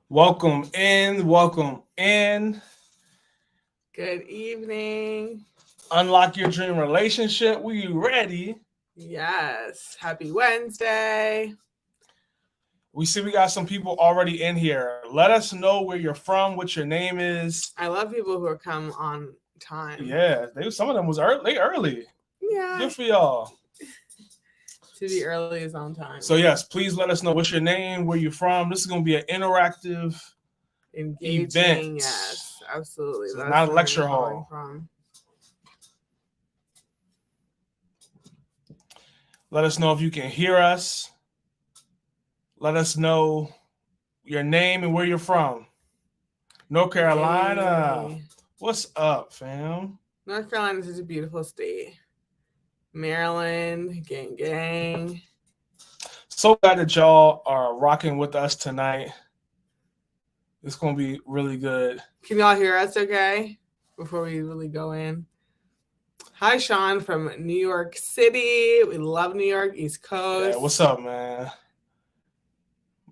Welcome in, welcome in. Good evening. Unlock your dream relationship. We ready? Yes. Happy Wednesday. We see we got some people already in here. Let us know where you're from, what your name is. I love people who are come on time. Yeah, some of them was early. Early. Yeah. Good for y'all. To be early is on time. So yes, please let us know what's your name, where you're from. This is gonna be an interactive event. Engaging. Yes. Absolutely. So it's That's not a where I'm lecture calling hall. from. Let us know if you can hear us. Let us know your name and where you're from. North Carolina. Hey. What's up, fam? North Carolina is a beautiful state. Maryland, gang, gang. So glad that y'all are rocking with us tonight. It's going to be really good. Can y'all hear us okay? Before we really go in. Hi, Sean from New York City. We love New York, East Coast. Yeah, what's up, man?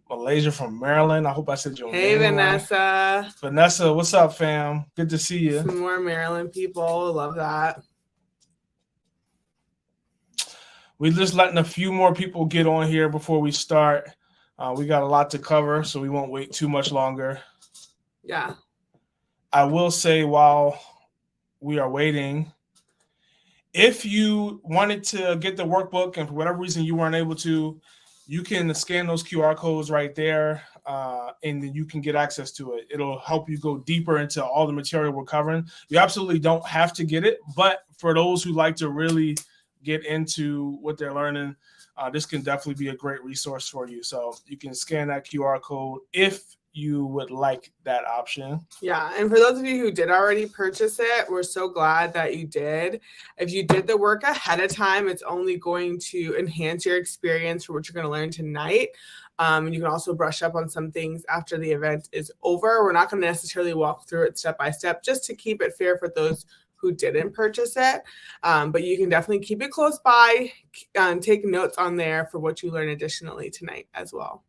Malaysia from Maryland. I hope I said your Hey, name Vanessa. right. Vanessa, what's up, fam? Good to see you. Some more Maryland people. Love that. We're just letting a few more people get on here before we start. We got a lot to cover, so we won't wait too much longer. Yeah. I will say while we are waiting, if you wanted to get the workbook and for whatever reason you weren't able to, you can scan those QR codes right there, and then you can get access to it. It'll help you go deeper into all the material we're covering. You absolutely don't have to get it, but for those who like to really get into what they're learning, this can definitely be a great resource for you. So you can scan that QR code if you would like that option. Yeah. And for those of you who did already purchase it, we're so glad that you did. If you did the work ahead of time, it's only going to enhance your experience for what you're going to learn tonight. And you can also brush up on some things after the event is over. We're not going to necessarily walk through it step by step just to keep it fair for those who didn't purchase it. But you can definitely keep it close by and take notes on there for what you learn additionally tonight as well.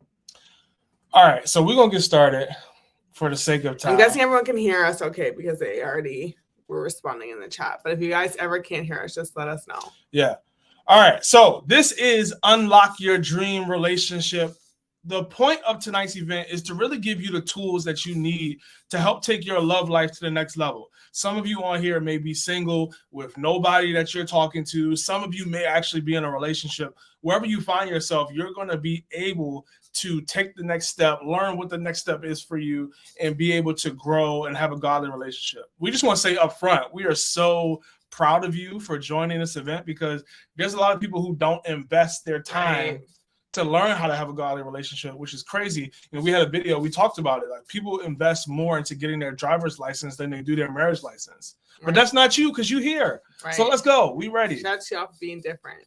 All right, so we're going to get started for the sake of time. I'm guessing everyone can hear us okay because they already were responding in the chat. But if you guys ever can't hear us, just let us know. Yeah. All right, so this is Unlock Your Dream Relationship. The point of tonight's event is to really give you the tools that you need to help take your love life to the next level. Some of you on here may be single with nobody that you're talking to. Some of you may actually be in a relationship. Wherever you find yourself, you're going to be able to take the next step, learn what the next step is for you, and be able to grow and have a godly relationship. We just want to say up front, we are so proud of you for joining this event because there's a lot of people who don't invest their time to learn how to have a godly relationship, which is crazy. You know, we had a video, we talked about it. Like people invest more into getting their driver's license than they do their marriage license. Right. But that's not you because you're here. Right. So let's go. We ready. Shout out for being different.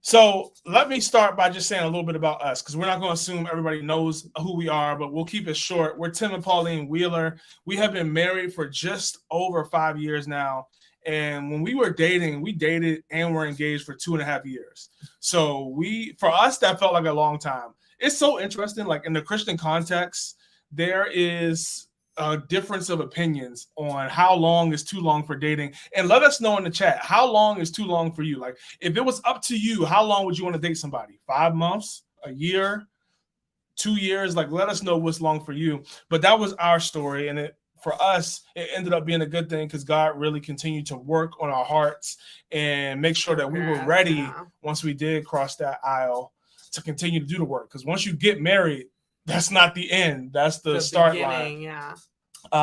So let me start by just saying a little bit about us because we're not going to assume everybody knows who we are, but we'll keep it short. We're Tim and Pauline Wheeler. We have been married for just over 5 years now. And when we were dating, we dated and were engaged for 2.5 years. So for us, that felt like a long time. It's so interesting. Like in the Christian context, there is a difference of opinions on how long is too long for dating. And let us know in the chat, how long is too long for you? Like if it was up to you, how long would you want to date somebody? 5 months, a year, 2 years? Like let us know what's long for you. But that was our story. And for us, it ended up being a good thing because God really continued to work on our hearts and make sure that we were ready once we did cross that aisle to continue to do the work. Because once you get married, that's not the end. That's the start line. Yeah.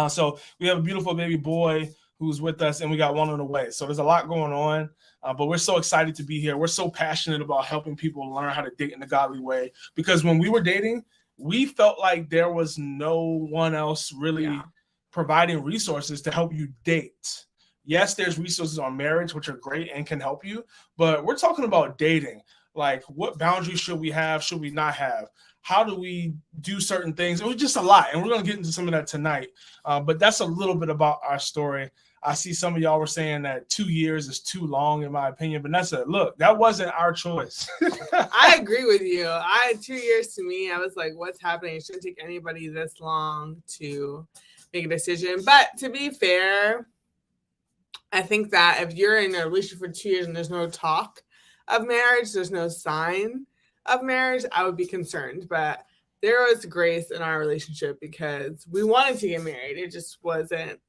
So we have a beautiful baby boy who's with us, and we got one on the way. So there's a lot going on, but we're so excited to be here. We're so passionate about helping people learn how to date in a godly way. Because when we were dating, we felt like there was no one else really providing resources to help you date. Yes, there's resources on marriage, which are great and can help you, but we're talking about dating. Like what boundaries should we have? Should we not have? How do we do certain things? It was just a lot, and we're going to get into some of that tonight. But that's a little bit about our story. I see some of y'all were saying that 2 years is too long, in my opinion. Vanessa, look, that wasn't our choice. I agree with you. 2 years to me, I was like, what's happening? It shouldn't take anybody this long to make a decision. But to be fair, I think that if you're in a relationship for 2 years and there's no talk of marriage, there's no sign of marriage, I would be concerned. But there was grace in our relationship because we wanted to get married. It just wasn't,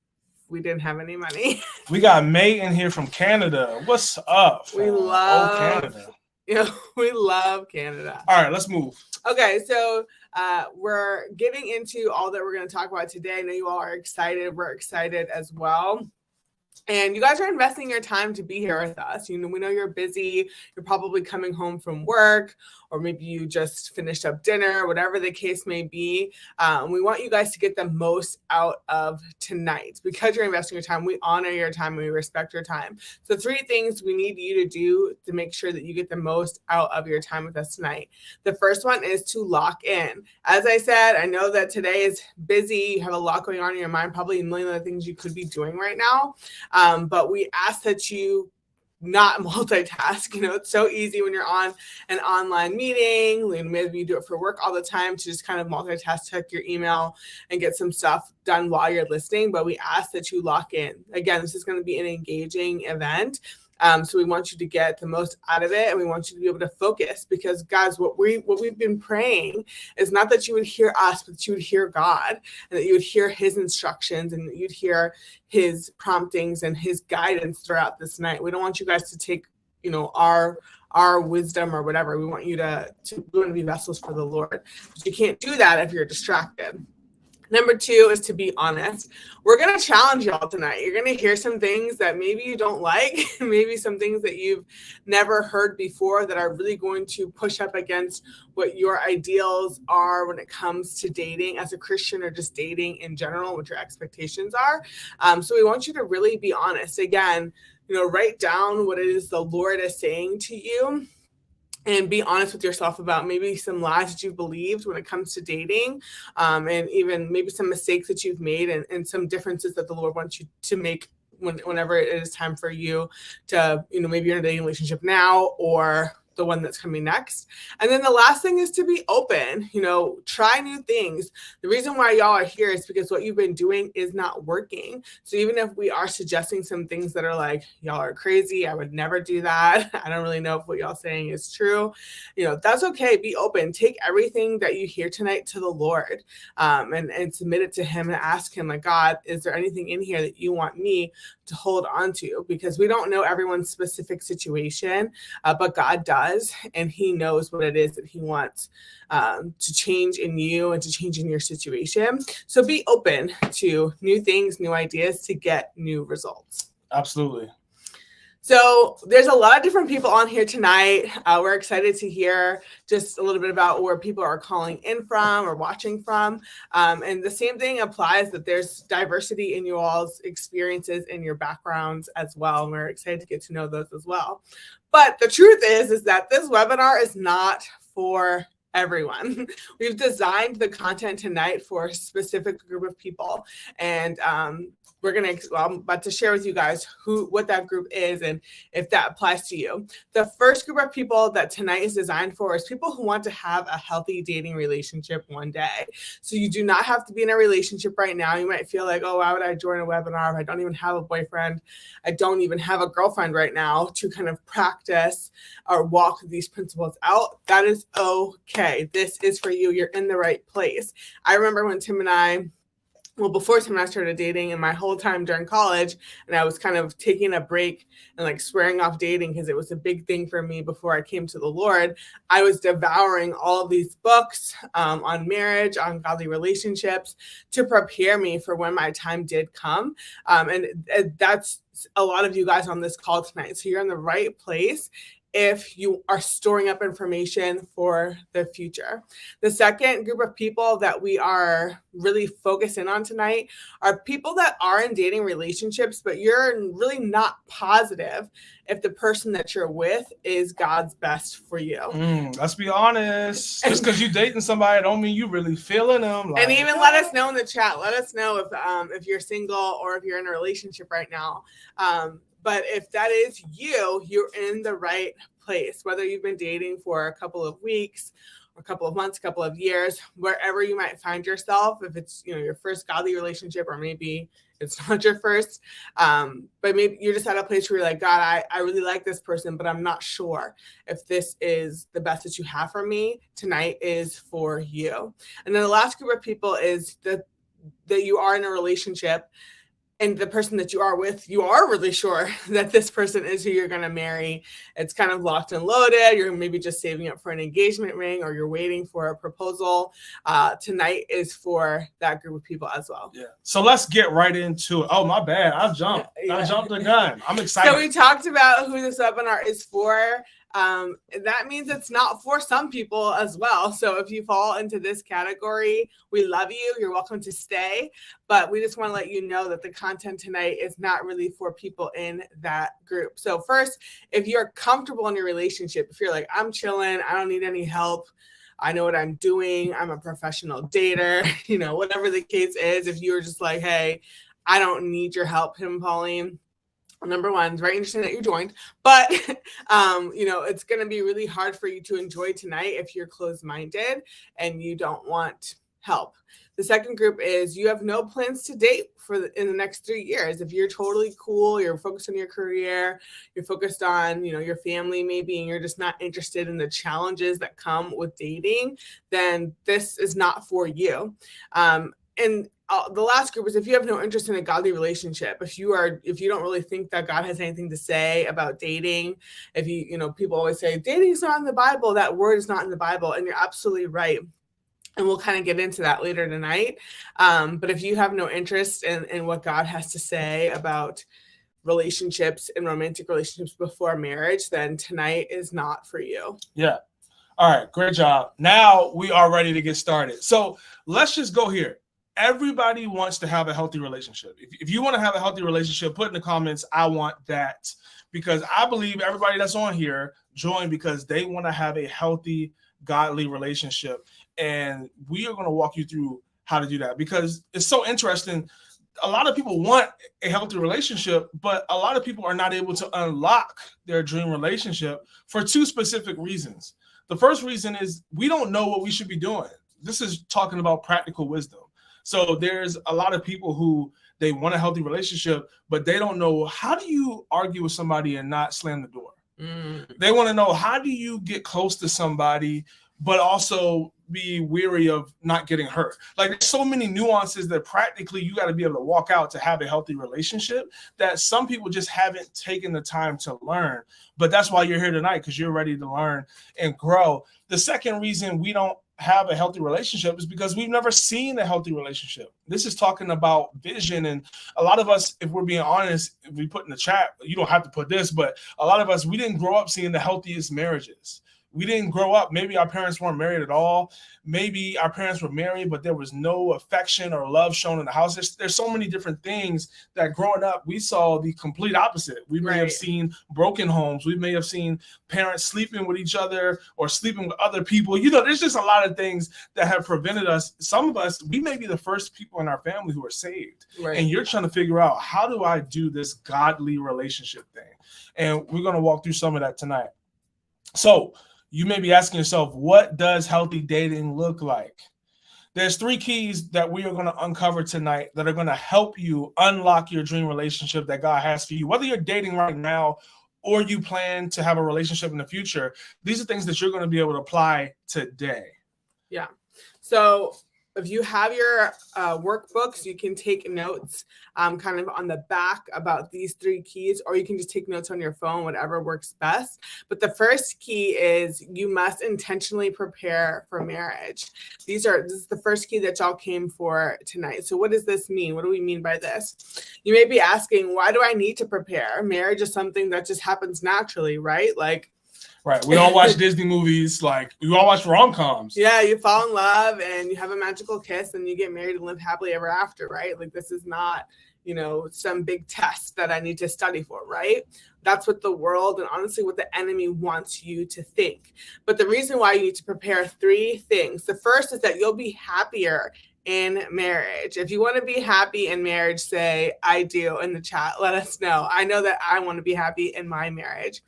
we didn't have any money. We got May in here from Canada. What's up? We love Canada. We love Canada. All right, let's move. Okay, so we're getting into all that we're going to talk about today. I know you all are excited. We're excited as well. And you guys are investing your time to be here with us. We know you're busy. You're probably coming home from work, or maybe you just finished up dinner, whatever the case may be. We want you guys to get the most out of tonight. Because you're investing your time, we honor your time and we respect your time. So 3 things we need you to do to make sure that you get the most out of your time with us tonight. The first one is to lock in. As I said, I know that today is busy. You have a lot going on in your mind, probably a million other things you could be doing right now. But we ask that you not multitask. It's so easy when you're on an online meeting, maybe you do it for work all the time, to just kind of multitask, check your email and get some stuff done while you're listening. But we ask that you lock in. Again, this is going to be an engaging event. So we want you to get the most out of it, and we want you to be able to focus, because guys, what we've been praying is not that you would hear us, but that you would hear God, and that you would hear his instructions, and that you'd hear his promptings and his guidance throughout this night. We don't want you guys to take, our wisdom or whatever. We want you to be vessels for the Lord. But you can't do that if you're distracted. Number 2 is to be honest. We're going to challenge y'all tonight. You're going to hear some things that maybe you don't like, maybe some things that you've never heard before that are really going to push up against what your ideals are when it comes to dating as a Christian, or just dating in general, what your expectations are. So we want you to really be honest. Again, write down what it is the Lord is saying to you. And be honest with yourself about maybe some lies that you've believed when it comes to dating, and even maybe some mistakes that you've made, and some differences that the Lord wants you to make whenever it is time for you to, maybe you're in a dating relationship now, or the one that's coming next. And then the last thing is to be open, try new things. The reason why y'all are here is because what you've been doing is not working. So even if we are suggesting some things that are like, y'all are crazy, I would never do that, I don't really know if what y'all saying is true, that's okay. Be open. Take everything that you hear tonight to the Lord, and submit it to him, and ask him, like, God, is there anything in here that you want me to hold on to? Because we don't know everyone's specific situation, but God does. And he knows what it is that he wants to change in you and to change in your situation. So be open to new things, new ideas, to get new results. Absolutely. So there's a lot of different people on here tonight. We're excited to hear just a little bit about where people are calling in from or watching from. And the same thing applies, that there's diversity in you all's experiences and your backgrounds as well. And we're excited to get to know those as well. But the truth is that this webinar is not for everyone. We've designed the content tonight for a specific group of people. And I'm about to share with you guys what that group is and if that applies to you. The first group of people that tonight is designed for is people who want to have a healthy dating relationship one day. So you do not have to be in a relationship right now. You might feel like, oh, why would I join a webinar if I don't even have a boyfriend? I don't even have a girlfriend right now to kind of practice or walk these principles out. That is okay. This is for you. You're in the right place. I remember when before Tim and I started dating, and my whole time during college, and I was kind of taking a break and like swearing off dating because it was a big thing for me before I came to the Lord. I was devouring all of these books on marriage, on godly relationships, to prepare me for when my time did come. And that's a lot of you guys on this call tonight. So you're in the right place. if you are storing up information for the future. The second group of people that we are really focusing on tonight are people that are in dating relationships, but you're really not positive if the person that you're with is God's best for you. Let's be honest. Just because you're dating somebody don't mean you really feeling them. And even let us know in the chat. Let us know if you're single or if you're in a relationship right now. But if that is you, you're in the right place, whether you've been dating for a couple of weeks or a couple of months, a couple of years, wherever you might find yourself, if it's, your first godly relationship, or maybe it's not your first, but maybe you're just at a place where you're like, God, I really like this person, but I'm not sure if this is the best that you have for me. Tonight is for you. And then the last group of people is that you are in a relationship, and the person that you are with, you are really sure that this person is who you're going to marry. It's kind of locked and loaded. You're maybe just saving up for an engagement ring, or you're waiting for a proposal. Tonight is for that group of people as well. Yeah. So let's get right into it. Oh, my bad. I jumped the gun. I'm excited. So we talked about who this webinar is for. That means it's not for some people as well. So if you fall into this category, we love you. You're welcome to stay. But we just want to let you know that the content tonight is not really for people in that group. So first, if you're comfortable in your relationship, if you're like, I'm chilling, I don't need any help, I know what I'm doing, I'm a professional dater, whatever the case is, if you're just like, hey, I don't need your help, Pauline. Number one, it's very interesting that you joined, but it's going to be really hard for you to enjoy tonight if you're closed-minded and you don't want help. The second group is you have no plans to date in the next 3 years. If you're totally cool, you're focused on your career, you're focused on, your family maybe, and you're just not interested in the challenges that come with dating, then this is not for you. And the last group is if you have no interest in a godly relationship, if you don't really think that God has anything to say about dating, if people always say dating is not in the Bible, that word is not in the Bible, and you're absolutely right. And we'll kind of get into that later tonight. But if you have no interest in what God has to say about relationships and romantic relationships before marriage, then tonight is not for you. Yeah. All right. Great job. Now we are ready to get started. So let's just go here. Everybody wants to have a healthy relationship. If you want to have a healthy relationship, put in the comments, I want that. Because I believe everybody that's on here joined because they want to have a healthy, godly relationship. And we are going to walk you through how to do that, because it's so interesting. A lot of people want a healthy relationship, but a lot of people are not able to unlock their dream relationship for two specific reasons. The first reason is we don't know what we should be doing. This is talking about practical wisdom. So there's a lot of people who they want a healthy relationship, but they don't know, how do you argue with somebody and not slam the door? They want to know, how do you get close to somebody, but also be weary of not getting hurt? Like, there's so many nuances that practically you got to be able to walk out to have a healthy relationship that some people just haven't taken the time to learn. But that's why you're here tonight, because you're ready to learn and grow. The second reason we don't have a healthy relationship is because we've never seen a healthy relationship. This is talking about vision. And a lot of us, if we're being honest, if we put in the chat, you don't have to put this, but a lot of us, we didn't grow up seeing the healthiest marriages. We didn't grow up, maybe our parents weren't married at all. Maybe our parents were married, but there was no affection or love shown in the house. There's so many different things that growing up, we saw the complete opposite. We may have seen broken homes. We may have seen parents sleeping with each other or sleeping with other people. There's just a lot of things that have prevented us. Some of us, we may be the first people in our family who are saved. And you're trying to figure out, how do I do this godly relationship thing? And we're going to walk through some of that tonight. So you may be asking yourself, what does healthy dating look like? There's 3 keys that we are going to uncover tonight that are going to help you unlock your dream relationship that God has for you. Whether you're dating right now or you plan to have a relationship in the future, these are things that you're going to be able to apply today. Yeah. So if you have your workbooks, you can take notes kind of on the back about these 3 keys, or you can just take notes on your phone, whatever works best. But the first key is you must intentionally prepare for marriage. This is the first key that y'all came for tonight. So what does this mean? What do we mean by this? You may be asking, why do I need to prepare? Marriage is something that just happens naturally, right? Like, Right. We all watch Disney movies. Like, we all watch rom-coms. Yeah, you fall in love and you have a magical kiss and you get married and live happily ever after, right? Like, this is not, some big test that I need to study for, right? That's what the world and honestly what the enemy wants you to think. But the reason why you need to prepare 3 things. The first is that you'll be happier in marriage. If you want to be happy in marriage, say I do in the chat. Let us know. I know that I want to be happy in my marriage.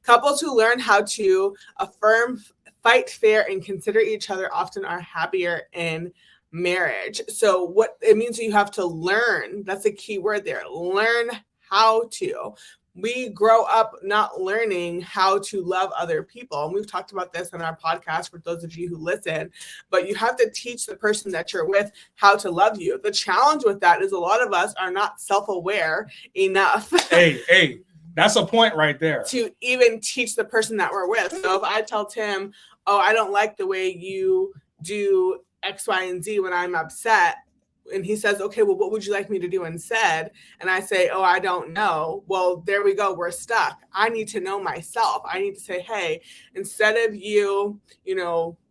Couples who learn how to affirm, fight fair, and consider each other often are happier in marriage. So what it means, you have to learn. That's a key word there. Learn how to. We grow up not learning how to love other people. And we've talked about this on our podcast for those of you who listen, but you have to teach the person that you're with how to love you. The challenge with that is a lot of us are not self-aware enough. Hey, that's a point right there. To even teach the person that we're with. So if I tell Tim, oh, I don't like the way you do X, Y, and Z when I'm upset, and he says, okay, well, what would you like me to do instead? And I say, oh, I don't know. Well, there we go. We're stuck. I need to know myself. I need to say, hey, instead of you,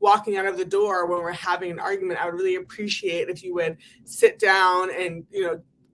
walking out of the door when we're having an argument, I would really appreciate if you would sit down and,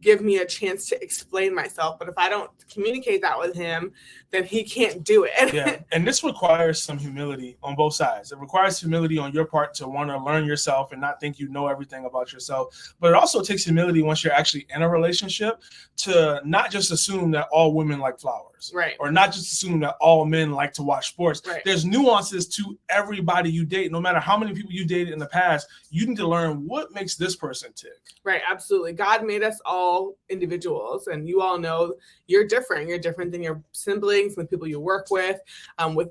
give me a chance to explain myself. But if I don't communicate that with him, then he can't do it. Yeah. And this requires some humility on both sides. It requires humility on your part to want to learn yourself and not think you know everything about yourself. But it also takes humility once you're actually in a relationship to not just assume that all women like flowers. Right. Or not just assume that all men like to watch sports. Right. There's nuances to everybody you date. No matter how many people you dated in the past, you need to learn what makes this person tick. Right. Absolutely. God made us all individuals, and you all know you're different. You're different than your siblings, than people you work with,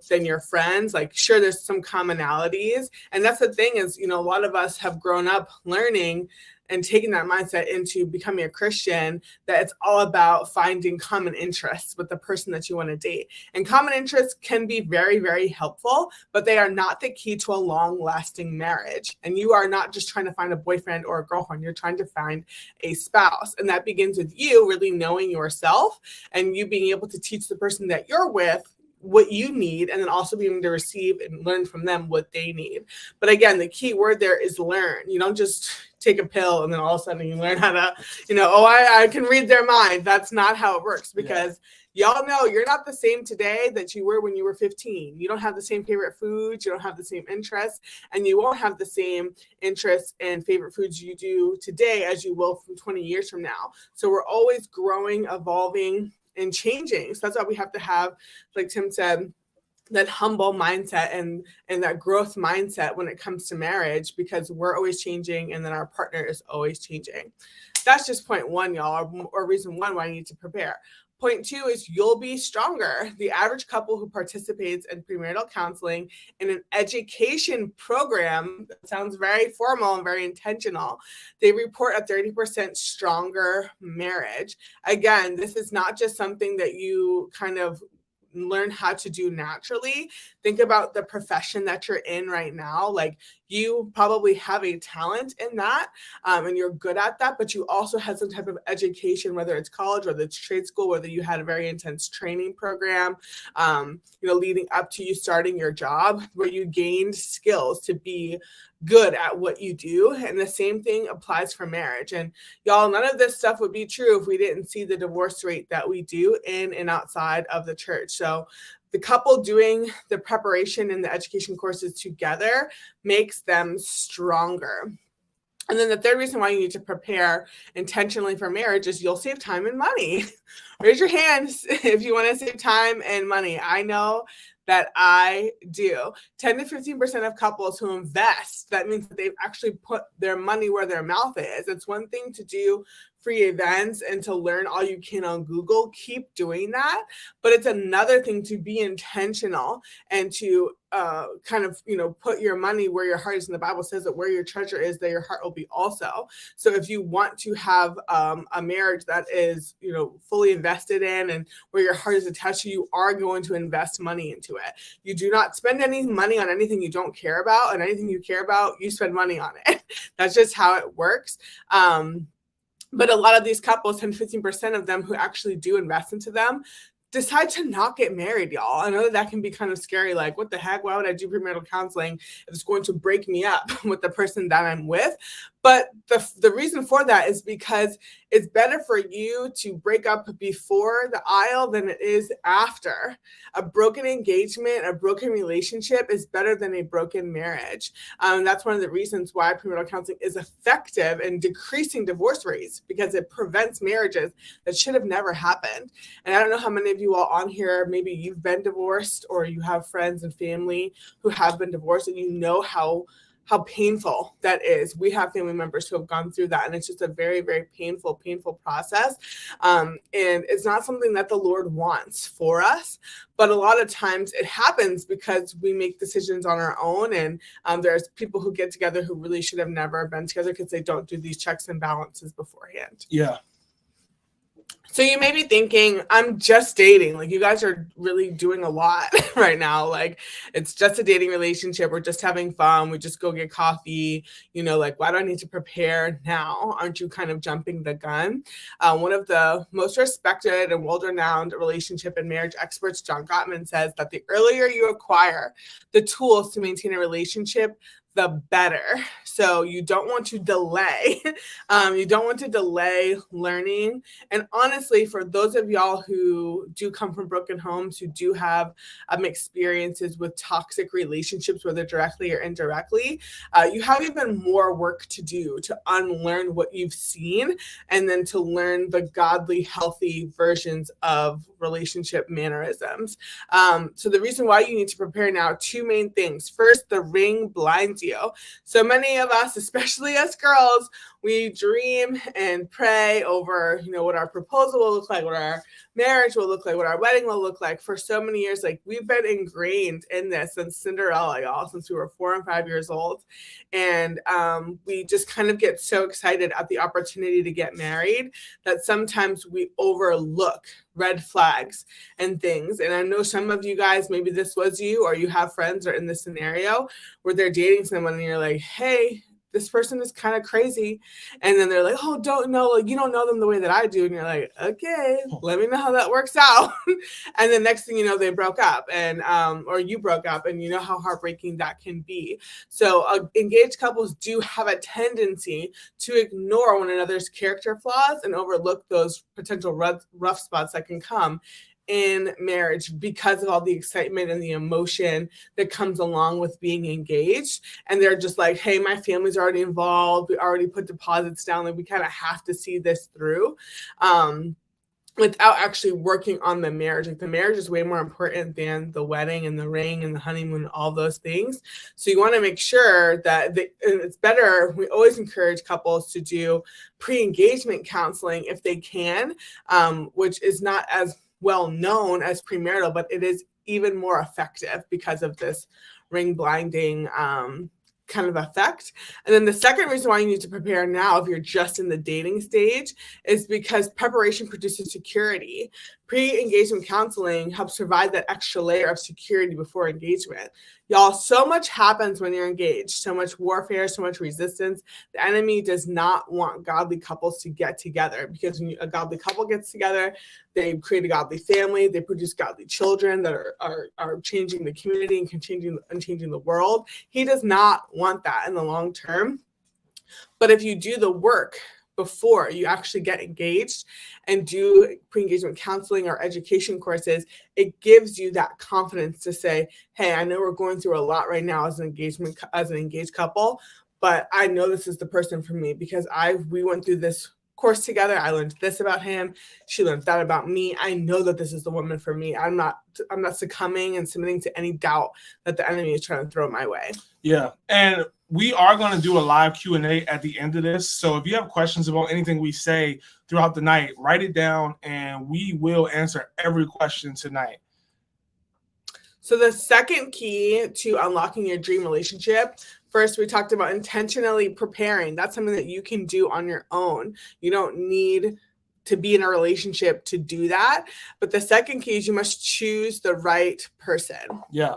than your friends. Like, sure, there's some commonalities. And that's the thing is, a lot of us have grown up learning and taking that mindset into becoming a Christian, that it's all about finding common interests with the person that you want to date. And common interests can be very, very helpful, but they are not the key to a long-lasting marriage. And you are not just trying to find a boyfriend or a girlfriend. You're trying to find a spouse. And that begins with you really knowing yourself and you being able to teach the person that you're with what you need, and then also being able to receive and learn from them what they need. But again, the key word there is learn. You don't just take a pill and then all of a sudden you learn how to, I can read their mind. That's not how it works, because y'all know you're not the same today that you were when you were 15. You don't have the same favorite foods. You don't have the same interests, and you won't have the same interests and favorite foods you do today as you will from 20 years from now. So we're always growing, evolving, and changing. So that's why we have to have, like Tim said, that humble mindset and that growth mindset when it comes to marriage, because we're always changing and then our partner is always changing. That's just point 1, y'all, or reason 1 why you need to prepare. Point 2 is you'll be stronger. The average couple who participates in premarital counseling in an education program, that sounds very formal and very intentional, they report a 30% stronger marriage. Again, this is not just something that you kind of learn how to do naturally. Think about the profession that you're in right now. Like, you probably have a talent in that, and you're good at that, but you also had some type of education, whether it's college, whether it's trade school, whether you had a very intense training program, leading up to you starting your job, where you gained skills to be good at what you do. And the same thing applies for marriage. And y'all, none of this stuff would be true if we didn't see the divorce rate that we do in and outside of the church. So the couple doing the preparation and the education courses together makes them stronger. And then the third reason why you need to prepare intentionally for marriage is you'll save time and money. Raise your hands if you want to save time and money. I know that I do. 10 to 15% of couples who invest, that means that they've actually put their money where their mouth is. It's one thing to do free events and to learn all you can on Google. Keep doing that. But it's another thing to be intentional and to put your money where your heart is. And the Bible says that where your treasure is, there your heart will be also. So if you want to have a marriage that is, fully invested in and where your heart is attached to, you are going to invest money into it. You do not spend any money on anything you don't care about, and anything you care about, you spend money on it. That's just how it works. But a lot of these couples, 10 to 15% of them who actually do invest into them, decide to not get married, y'all. I know that can be kind of scary. Like, what the heck? Why would I do premarital counseling if it's going to break me up with the person that I'm with? But the reason for that is because it's better for you to break up before the aisle than it is after. A broken engagement, a broken relationship is better than a broken marriage. That's one of the reasons why premarital counseling is effective in decreasing divorce rates, because it prevents marriages that should have never happened. And I don't know how many of you all on here, maybe you've been divorced or you have friends and family who have been divorced, and you know how painful that is. We have family members who have gone through that, and it's just a very, very painful process. And it's not something that the Lord wants for us, but a lot of times it happens because we make decisions on our own, and there's people who get together who really should have never been together because they don't do these checks and balances beforehand. Yeah. So you may be thinking, I'm just dating. Like, you guys are really doing a lot right now. Like, it's just a dating relationship. We're just having fun. We just go get coffee. You know, like, why do I need to prepare now? Aren't you kind of jumping the gun? One of the most respected and world-renowned relationship and marriage experts, John Gottman, says that the earlier you acquire the tools to maintain a relationship, the better. So you don't want to delay. You don't want to delay learning. And honestly, for those of y'all who do come from broken homes, who do have experiences with toxic relationships, whether directly or indirectly, you have even more work to do to unlearn what you've seen, and then to learn the godly, healthy versions of relationship mannerisms. So the reason why you need to prepare now, two main things. First, the ring blinds you. So many of us, especially us girls, we dream and pray over, you know, what our proposal will look like, what our marriage will look like, what our wedding will look like for so many years. Like, we've been ingrained in this since Cinderella, y'all, since we were 4 and 5 years old. And we just kind of get so excited at the opportunity to get married that sometimes we overlook red flags and things. And I know some of you guys, maybe this was you, or you have friends or in this scenario where they're dating someone and you're like, hey, this person is kind of crazy. And then they're like, oh, don't know, like, you don't know them the way that I do. And you're like, okay, let me know how that works out. And then next thing you know, they broke up, and or you broke up, and you know how heartbreaking that can be. So engaged couples do have a tendency to ignore one another's character flaws and overlook those potential rough spots that can come in marriage because of all the excitement and the emotion that comes along with being engaged. And they're just like, hey, my family's already involved. We already put deposits down. Like, we kind of have to see this through. Without actually working on the marriage. Like, the marriage is way more important than the wedding and the ring and the honeymoon and all those things. So you want to make sure that it's better. We always encourage couples to do pre-engagement counseling if they can, which is not as well known as premarital, but it is even more effective because of this ring blinding kind of effect. And then the second reason why you need to prepare now, if you're just in the dating stage, is because preparation produces security. Pre-engagement counseling helps provide that extra layer of security before engagement. Y'all, so much happens when you're engaged, so much warfare, so much resistance. The enemy does not want godly couples to get together, because when a godly couple gets together, they create a godly family, they produce godly children that are changing the community and changing the world. He does not want that in the long term. But if you do the work before you actually get engaged and do pre-engagement counseling or education courses, it gives you that confidence to say, hey, I know we're going through a lot right now as an engaged couple, but I know this is the person for me because we went through this course together. I learned this about him. She learned that about me. I know that this is the woman for me. I'm not succumbing and submitting to any doubt that the enemy is trying to throw my way. Yeah. And we are going to do a live Q&A at the end of this. So if you have questions about anything we say throughout the night, write it down and we will answer every question tonight. So the second key to unlocking your dream relationship, first, we talked about intentionally preparing. That's something that you can do on your own. You don't need to be in a relationship to do that. But the second key is you must choose the right person. Yeah.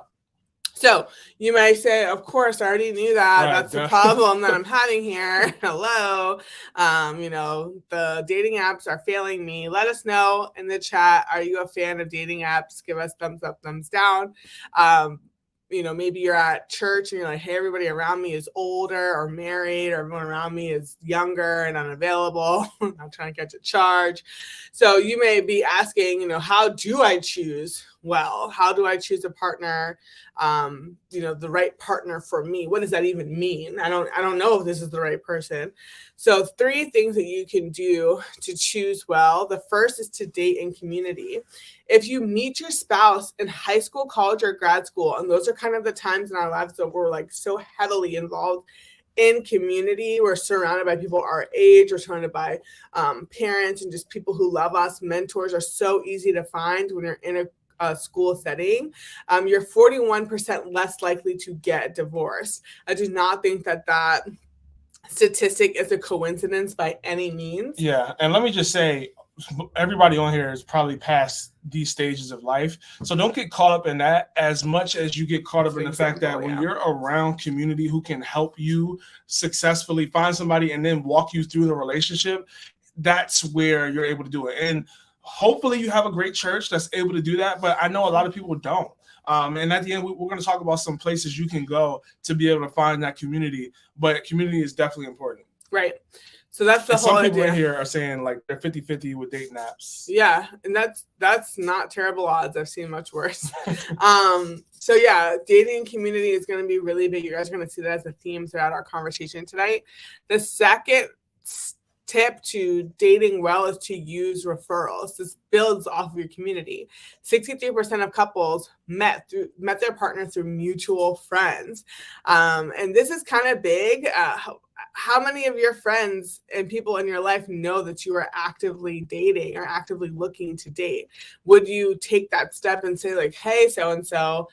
So you may say, of course, I already knew that. Right, That's the problem that I'm having here. Hello. The dating apps are failing me. Let us know in the chat. Are you a fan of dating apps? Give us thumbs up, thumbs down. Maybe you're at church and you're like, hey, everybody around me is older or married, or everyone around me is younger and unavailable. I'm trying to catch a charge. So you may be asking, how do I choose well? How do I choose a partner? The right partner for me. What does that even mean? I don't know if this is the right person. So 3 things that you can do to choose well. The first is to date in community. If you meet your spouse in high school, college, or grad school, and those are kind of the times in our lives that we're like so heavily involved in community, we're surrounded by people our age, we're surrounded by parents and just people who love us. Mentors are so easy to find when you're in a school setting. You're 41% less likely to get divorced. I do not think that statistic is a coincidence by any means. Yeah, and let me just say, everybody on here is probably past these stages of life, so don't get caught up in that as much as you get caught up in the fact that when you're around community who can help you successfully find somebody and then walk you through the relationship, that's where you're able to do it. And hopefully you have a great church that's able to do that, but I know a lot of people don't. And at the end, we're going to talk about some places you can go to be able to find that community, but community is definitely important. Right. So that's the whole idea. Some people in here are saying like they're 50-50 with dating apps. Yeah, and that's not terrible odds. I've seen much worse. So yeah, dating community is going to be really big. You guys are going to see that as a theme throughout our conversation tonight. The second tip to dating well is to use referrals. This builds off of your community. 63% of couples met their partner through mutual friends. And this is kind of big. How many of your friends and people in your life know that you are actively dating or actively looking to date? Would you take that step and say like, hey, so-and-so,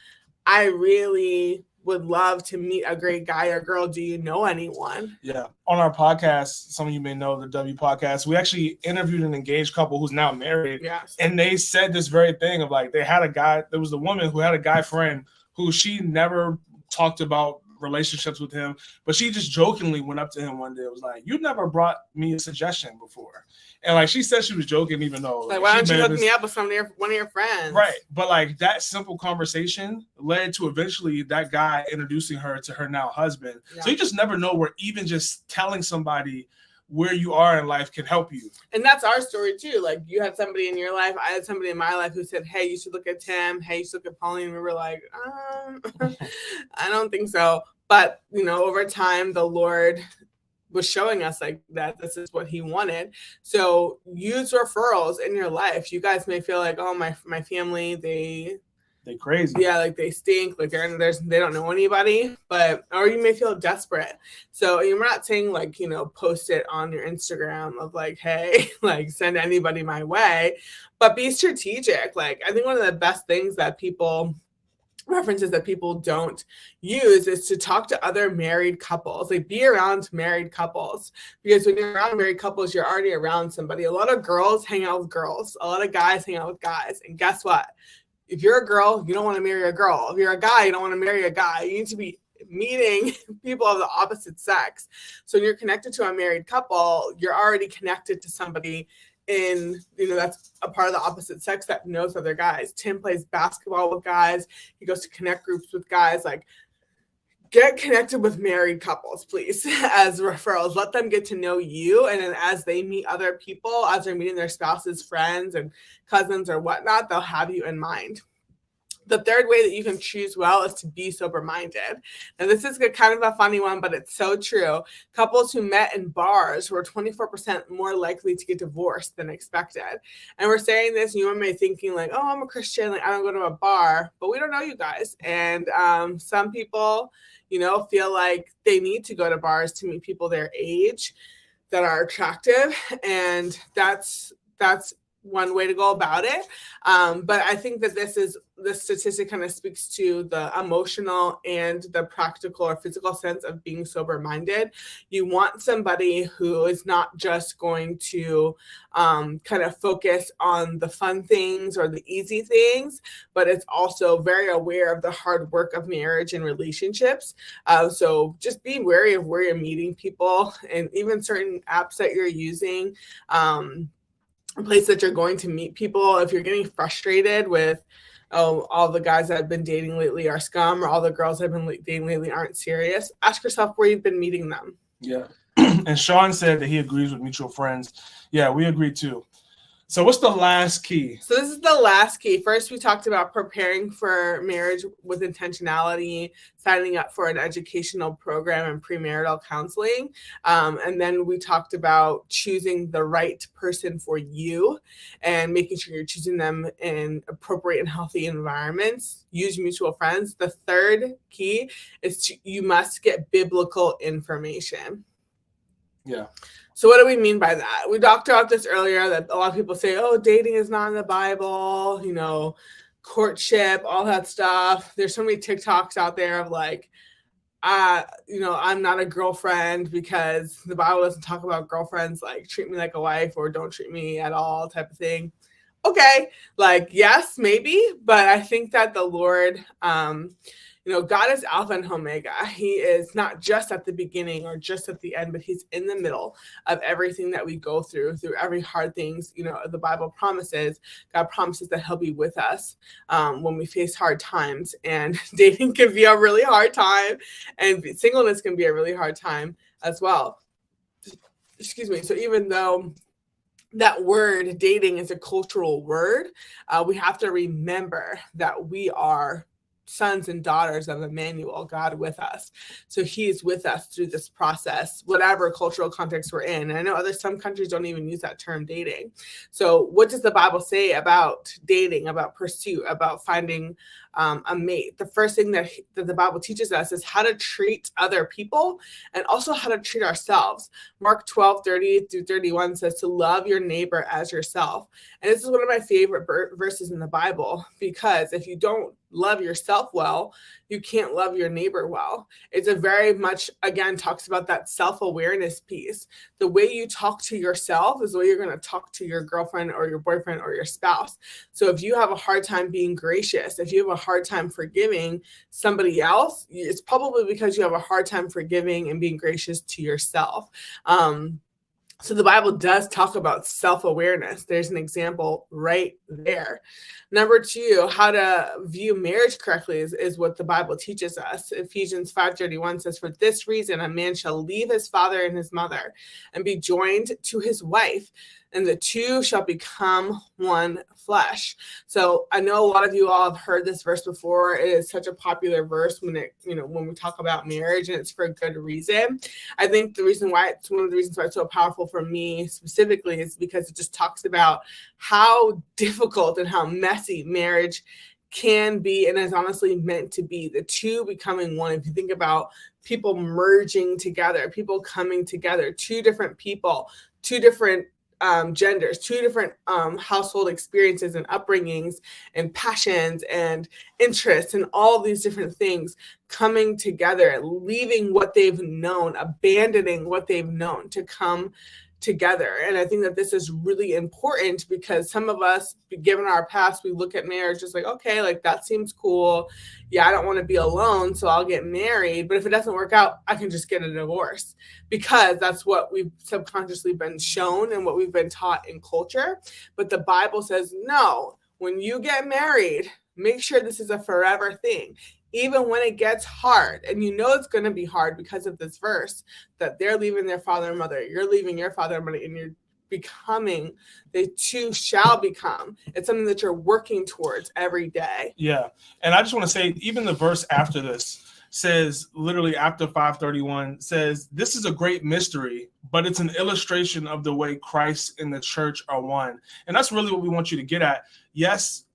I really would love to meet a great guy or girl. Do you know anyone? Yeah. On our podcast, some of you may know the W podcast, we actually interviewed an engaged couple who's now married. Yes. And they said this very thing of like, they had a guy, there was a woman who had a guy friend who she never talked about relationships with him, but she just jokingly went up to him one day. It was like, you never brought me a suggestion before. And like, she said she was joking, even though like why don't you hook me up with one of your friends? Right. But like that simple conversation led to eventually that guy introducing her to her now husband. Yeah. So you just never know where even just telling somebody where you are in life can help you. And that's our story too. Like you had somebody in your life, I had somebody in my life who said, hey, you should look at Tim. Hey, you should look at Pauline. We were like, I don't think so. But, over time, the Lord was showing us like that this is what he wanted. So use referrals in your life. You guys may feel like, oh, my family, they crazy. Yeah, like they stink, like they don't know anybody, or you may feel desperate. So you're not saying like, post it on your Instagram of like, hey, like send anybody my way, but be strategic. Like I think one of the best things that references that people don't use is to talk to other married couples, like be around married couples, because when you're around married couples, you're already around somebody. A lot of girls hang out with girls, a lot of guys hang out with guys. And guess what? If you're a girl, you don't want to marry a girl. If you're a guy, you don't want to marry a guy. You need to be meeting people of the opposite sex. So when you're connected to a married couple, you're already connected to somebody that's a part of the opposite sex that knows other guys. Tim plays basketball with guys. He goes to connect groups with guys. Like, get connected with married couples, please, as referrals. Let them get to know you. And then as they meet other people, as they're meeting their spouses, friends, and cousins or whatnot, they'll have you in mind. The third way that you can choose well is to be sober-minded. Now, this is kind of a funny one, but it's so true. Couples who met in bars were 24% more likely to get divorced than expected. And we're saying this, and you may be thinking like, oh, I'm a Christian, like I don't go to a bar, but we don't know you guys. And some people, feel like they need to go to bars to meet people their age that are attractive. And that's one way to go about it. But I think that this statistic kind of speaks to the emotional and the practical or physical sense of being sober-minded. You want somebody who is not just going to kind of focus on the fun things or the easy things, but it's also very aware of the hard work of marriage and relationships. So just be wary of where you're meeting people, and even certain apps that you're using, a place that you're going to meet people. If you're getting frustrated with, oh, all the guys that I've been dating lately are scum, or all the girls I've been dating lately aren't serious, ask yourself where you've been meeting them. Yeah. And Sean said that he agrees with mutual friends. Yeah, we agree too. So what's the last key? So this is the last key. First, we talked about preparing for marriage with intentionality, signing up for an educational program and premarital counseling. And then we talked about choosing the right person for you and making sure you're choosing them in appropriate and healthy environments. Use mutual friends. The third key is you must get biblical information. Yeah. So what do we mean by that? We talked about this earlier, that a lot of people say, oh, dating is not in the Bible, courtship, all that stuff. There's so many TikToks out there of like, I'm not a girlfriend because the Bible doesn't talk about girlfriends, like treat me like a wife or don't treat me at all type of thing. Okay, like, yes, maybe, but I think that the Lord, God is Alpha and Omega. He is not just at the beginning or just at the end, but he's in the middle of everything that we go through every hard things. The Bible promises, God promises that he'll be with us when we face hard times. And dating can be a really hard time, and singleness can be a really hard time as well. Excuse me. So even though that word dating is a cultural word, we have to remember that we are sons and daughters of Emmanuel, God with us. So he's with us through this process, whatever cultural context we're in. And I know some countries don't even use that term dating. So what does the Bible say about dating, about pursuit, about finding a mate? The first thing that the Bible teaches us is how to treat other people and also how to treat ourselves. Mark 12:30-31 says to love your neighbor as yourself. And this is one of my favorite verses in the Bible, because if you don't love yourself well, you can't love your neighbor well. It's a very much, again, talks about that self-awareness piece. The way you talk to yourself is the way you're going to talk to your girlfriend or your boyfriend or your spouse. So if you have a hard time being gracious, if you have a hard time forgiving somebody else, it's probably because you have a hard time forgiving and being gracious to yourself. So the Bible does talk about self-awareness. There's an example right there. Number 2, how to view marriage correctly is what the Bible teaches us. Ephesians 5:31 says, for this reason, a man shall leave his father and his mother and be joined to his wife, and the two shall become one flesh. So I know a lot of you all have heard this verse before. It is such a popular verse when we talk about marriage, and it's for a good reason. I think it's one of the reasons why it's so powerful for me specifically is because it just talks about how difficult and how messy marriage can be and is honestly meant to be. The two becoming one. If you think about people merging together, people coming together, two different people, two different genders, two different household experiences and upbringings and passions and interests and all these different things coming together, leaving what they've known, abandoning what they've known to come together. And I think that this is really important because some of us, given our past, we look at marriage just like, okay, like that seems cool. Yeah, I don't want to be alone, so I'll get married. But if it doesn't work out, I can just get a divorce, because that's what we've subconsciously been shown and what we've been taught in culture. But the Bible says, no, when you get married, make sure this is a forever thing. Even when it gets hard, and it's going to be hard because of this verse, that they're leaving their father and mother, you're leaving your father and mother, and you're becoming, the two shall become. It's something that you're working towards every day. Yeah. And I just want to say, even the verse after this says, literally after 5:31, says, this is a great mystery, but it's an illustration of the way Christ and the church are one. And that's really what we want you to get at. Yes,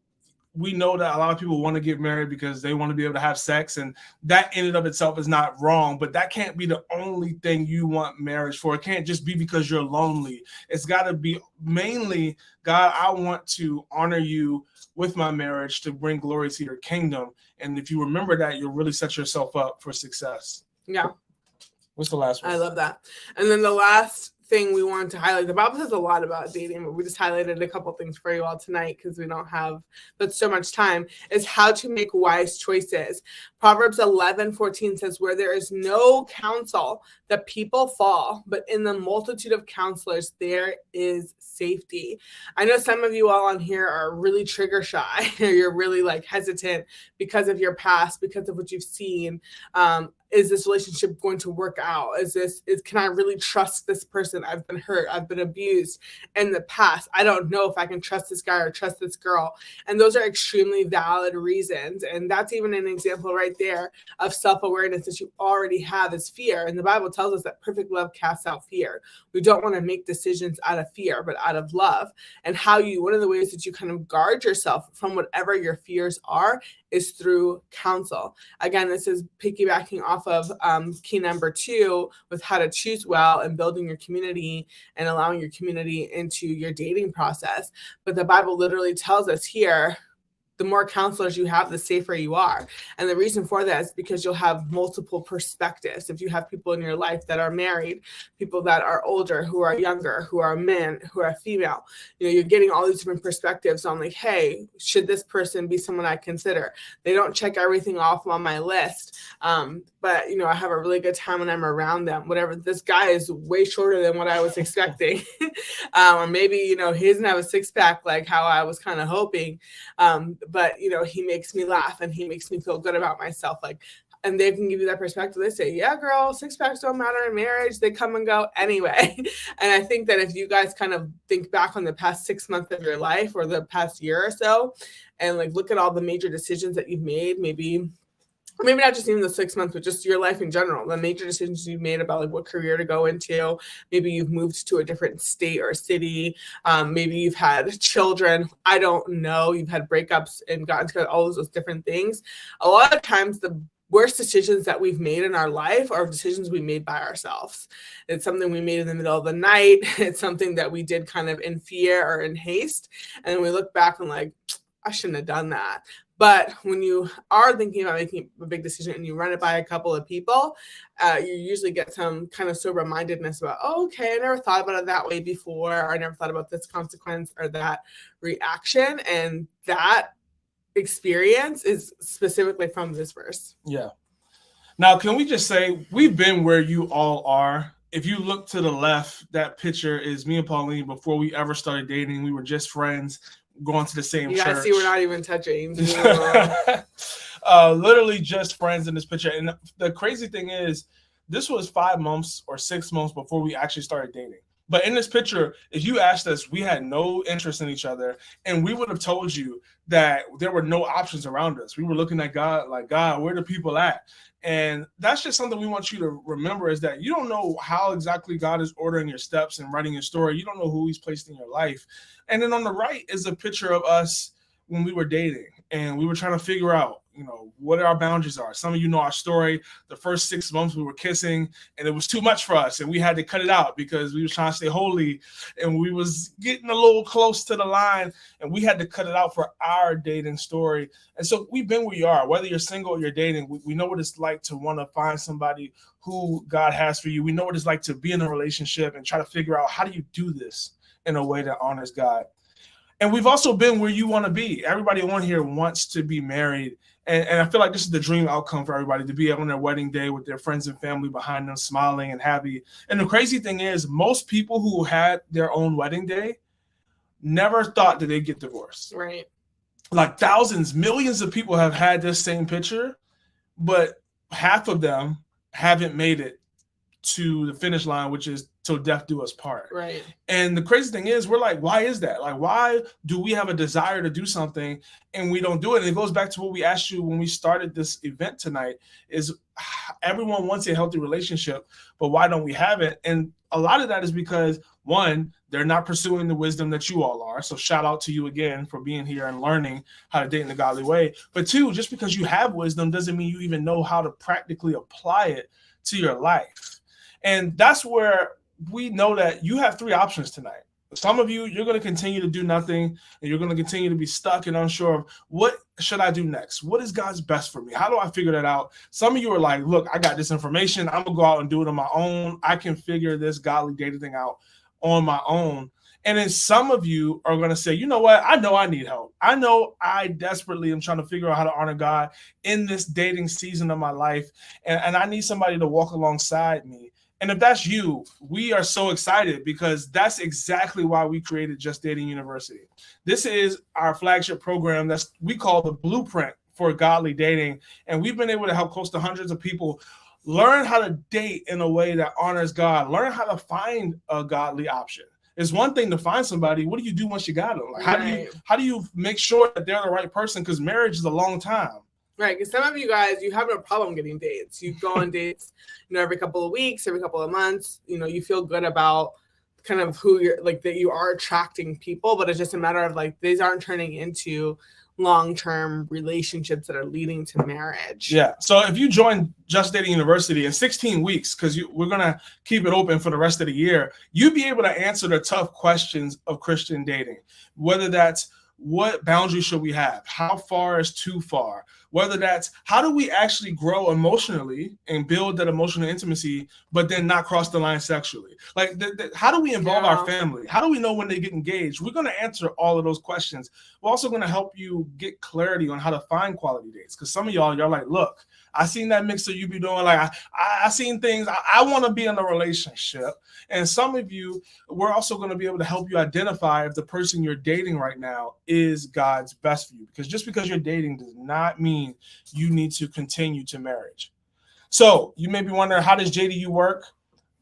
we know that a lot of people want to get married because they want to be able to have sex, and that in and of itself is not wrong, but that can't be the only thing you want marriage for. It can't just be because you're lonely. It's got to be mainly, God, I want to honor you with my marriage to bring glory to your kingdom. And if you remember that, you'll really set yourself up for success. Yeah. What's the last one? I love that. And then the last thing we wanted to highlight, the Bible says a lot about dating, but we just highlighted a couple things for you all tonight because we don't have but so much time, is how to make wise choices. Proverbs 11:14 says, where there is no counsel, the people fall, but in the multitude of counselors, there is safety. I know some of you all on here are really trigger shy, or you're really like hesitant because of your past, because of what you've seen. Is this relationship going to work out? Can I really trust this person? I've been hurt. I've been abused in the past. I don't know if I can trust this guy or trust this girl. And those are extremely valid reasons. And that's even an example right there of self-awareness that you already have is fear. And the Bible tells us that perfect love casts out fear. We don't want to make decisions out of fear, but out of love. And one of the ways that you kind of guard yourself from whatever your fears are is through counsel. Again, this is piggybacking off of key number 2 with how to choose well and building your community and allowing your community into your dating process. But the Bible literally tells us here, the more counselors you have, the safer you are. And the reason for that is because you'll have multiple perspectives. If you have people in your life that are married, people that are older, who are younger, who are men, who are female, you're getting all these different perspectives on like, hey, should this person be someone I consider? They don't check everything off on my list. But I have a really good time when I'm around them. Whatever, this guy is way shorter than what I was expecting. Or maybe, he doesn't have a six-pack like how I was kind of hoping. But he makes me laugh and he makes me feel good about myself. And they can give you that perspective. They say, yeah, girl, six-packs don't matter in marriage. They come and go anyway. And I think that if you guys kind of think back on the past 6 months of your life or the past year or so, and look at all the major decisions that you've made, maybe not just even the 6 months, but just your life in general, the major decisions you've made about what career to go into. Maybe you've moved to a different state or city. Maybe you've had children. I don't know. You've had breakups and gotten to all those different things. A lot of times the worst decisions that we've made in our life are decisions we made by ourselves. It's something we made in the middle of the night. It's something that we did kind of in fear or in haste. And we look back and I shouldn't have done that. But when you are thinking about making a big decision and you run it by a couple of people, you usually get some kind of sober-mindedness about, oh, okay, I never thought about it that way before, or I never thought about this consequence or that reaction. And that experience is specifically from this verse. Yeah. Now, can we just say we've been where you all are? If you look to the left, that picture is me and Pauline before we ever started dating. We were just friends, going to the same church. You guys see, we're not even touching. Literally just friends in this picture. And the crazy thing is, this was 5 months or 6 months before we actually started dating. But in this picture, if you asked us, we had no interest in each other, and we would have told you that there were no options around us. We were looking at God like, God, where are the people at? And that's just something we want you to remember, is that you don't know how exactly God is ordering your steps and writing your story. You don't know who he's placed in your life. And then on the right is a picture of us when we were dating, and we were trying to figure out, what our boundaries are. Some of you know our story. The first 6 months we were kissing, and it was too much for us, and we had to cut it out because we were trying to stay holy, and we was getting a little close to the line, and we had to cut it out for our dating story. And so we've been where you are. Whether you're single or you're dating, we know what it's like to want to find somebody who God has for you. We know what it's like to be in a relationship and try to figure out, how do you do this in a way that honors God? And we've also been where you want to be. Everybody on here wants to be married. And I feel like this is the dream outcome for everybody, to be on their wedding day with their friends and family behind them, smiling and happy. And the crazy thing is, most people who had their own wedding day never thought that they'd get divorced. Right. Like thousands, millions of people have had this same picture, but half of them haven't made it to the finish line, which is till death do us part. Right. And the crazy thing is, we're like, why is that? Like, why do we have a desire to do something and we don't do it? And it goes back to what we asked you when we started this event tonight, is everyone wants a healthy relationship, but why don't we have it? And a lot of that is because One, they're not pursuing the wisdom that you all are. So shout out to you again for being here and learning how to date in a godly way. But two, just because you have wisdom doesn't mean you even know how to practically apply it to your life. And that's where we know that you have three options tonight. Some of you, you're going to continue to do nothing, and you're going to continue to be stuck and unsure of what should I do next? What is God's best for me? How do I figure that out? Some of you are like, look, I got this information. I'm going to go out and do it on my own. I can figure this godly dating thing out on my own. And then some of you are going to say, you know what? I know I need help. I know I desperately am trying to figure out how to honor God in this dating season of my life. And I need somebody to walk alongside me. And if that's you, we are so excited because that's exactly why we created Just Dating University. This is our flagship program that we call the blueprint for godly dating. And we've been able to help close to hundreds of people learn how to date in a way that honors God, learn how to find a godly option. It's one thing to find somebody. What do you do once you got them? Like, how do you make sure that they're the right person? Because marriage is a long time. Right, because some of you guys, you have no problem getting dates. You go on dates, every couple of weeks, every couple of months. You feel good about kind of who you're, like, that you are attracting people, but it's just a matter of, like, these aren't turning into long-term relationships that are leading to marriage. Yeah. So if you join Just Dating University in 16 weeks, because we're going to keep it open for the rest of the year, you'll be able to answer the tough questions of Christian dating, whether that's what boundaries should we have? How far is too far? Whether that's how do we actually grow emotionally and build that emotional intimacy, but then not cross the line sexually? Like, how do we involve our family? How do we know when they get engaged? We're going to answer all of those questions. We're also going to help you get clarity on how to find quality dates. Because some of y'all like, look, I seen that mixer you be doing. Like, I seen things. I want to be in a relationship. And some of you, we're also going to be able to help you identify if the person you're dating right now is God's best for you. Because just because you're dating does not mean you need to continue to marriage. So you may be wondering, how does JDU work?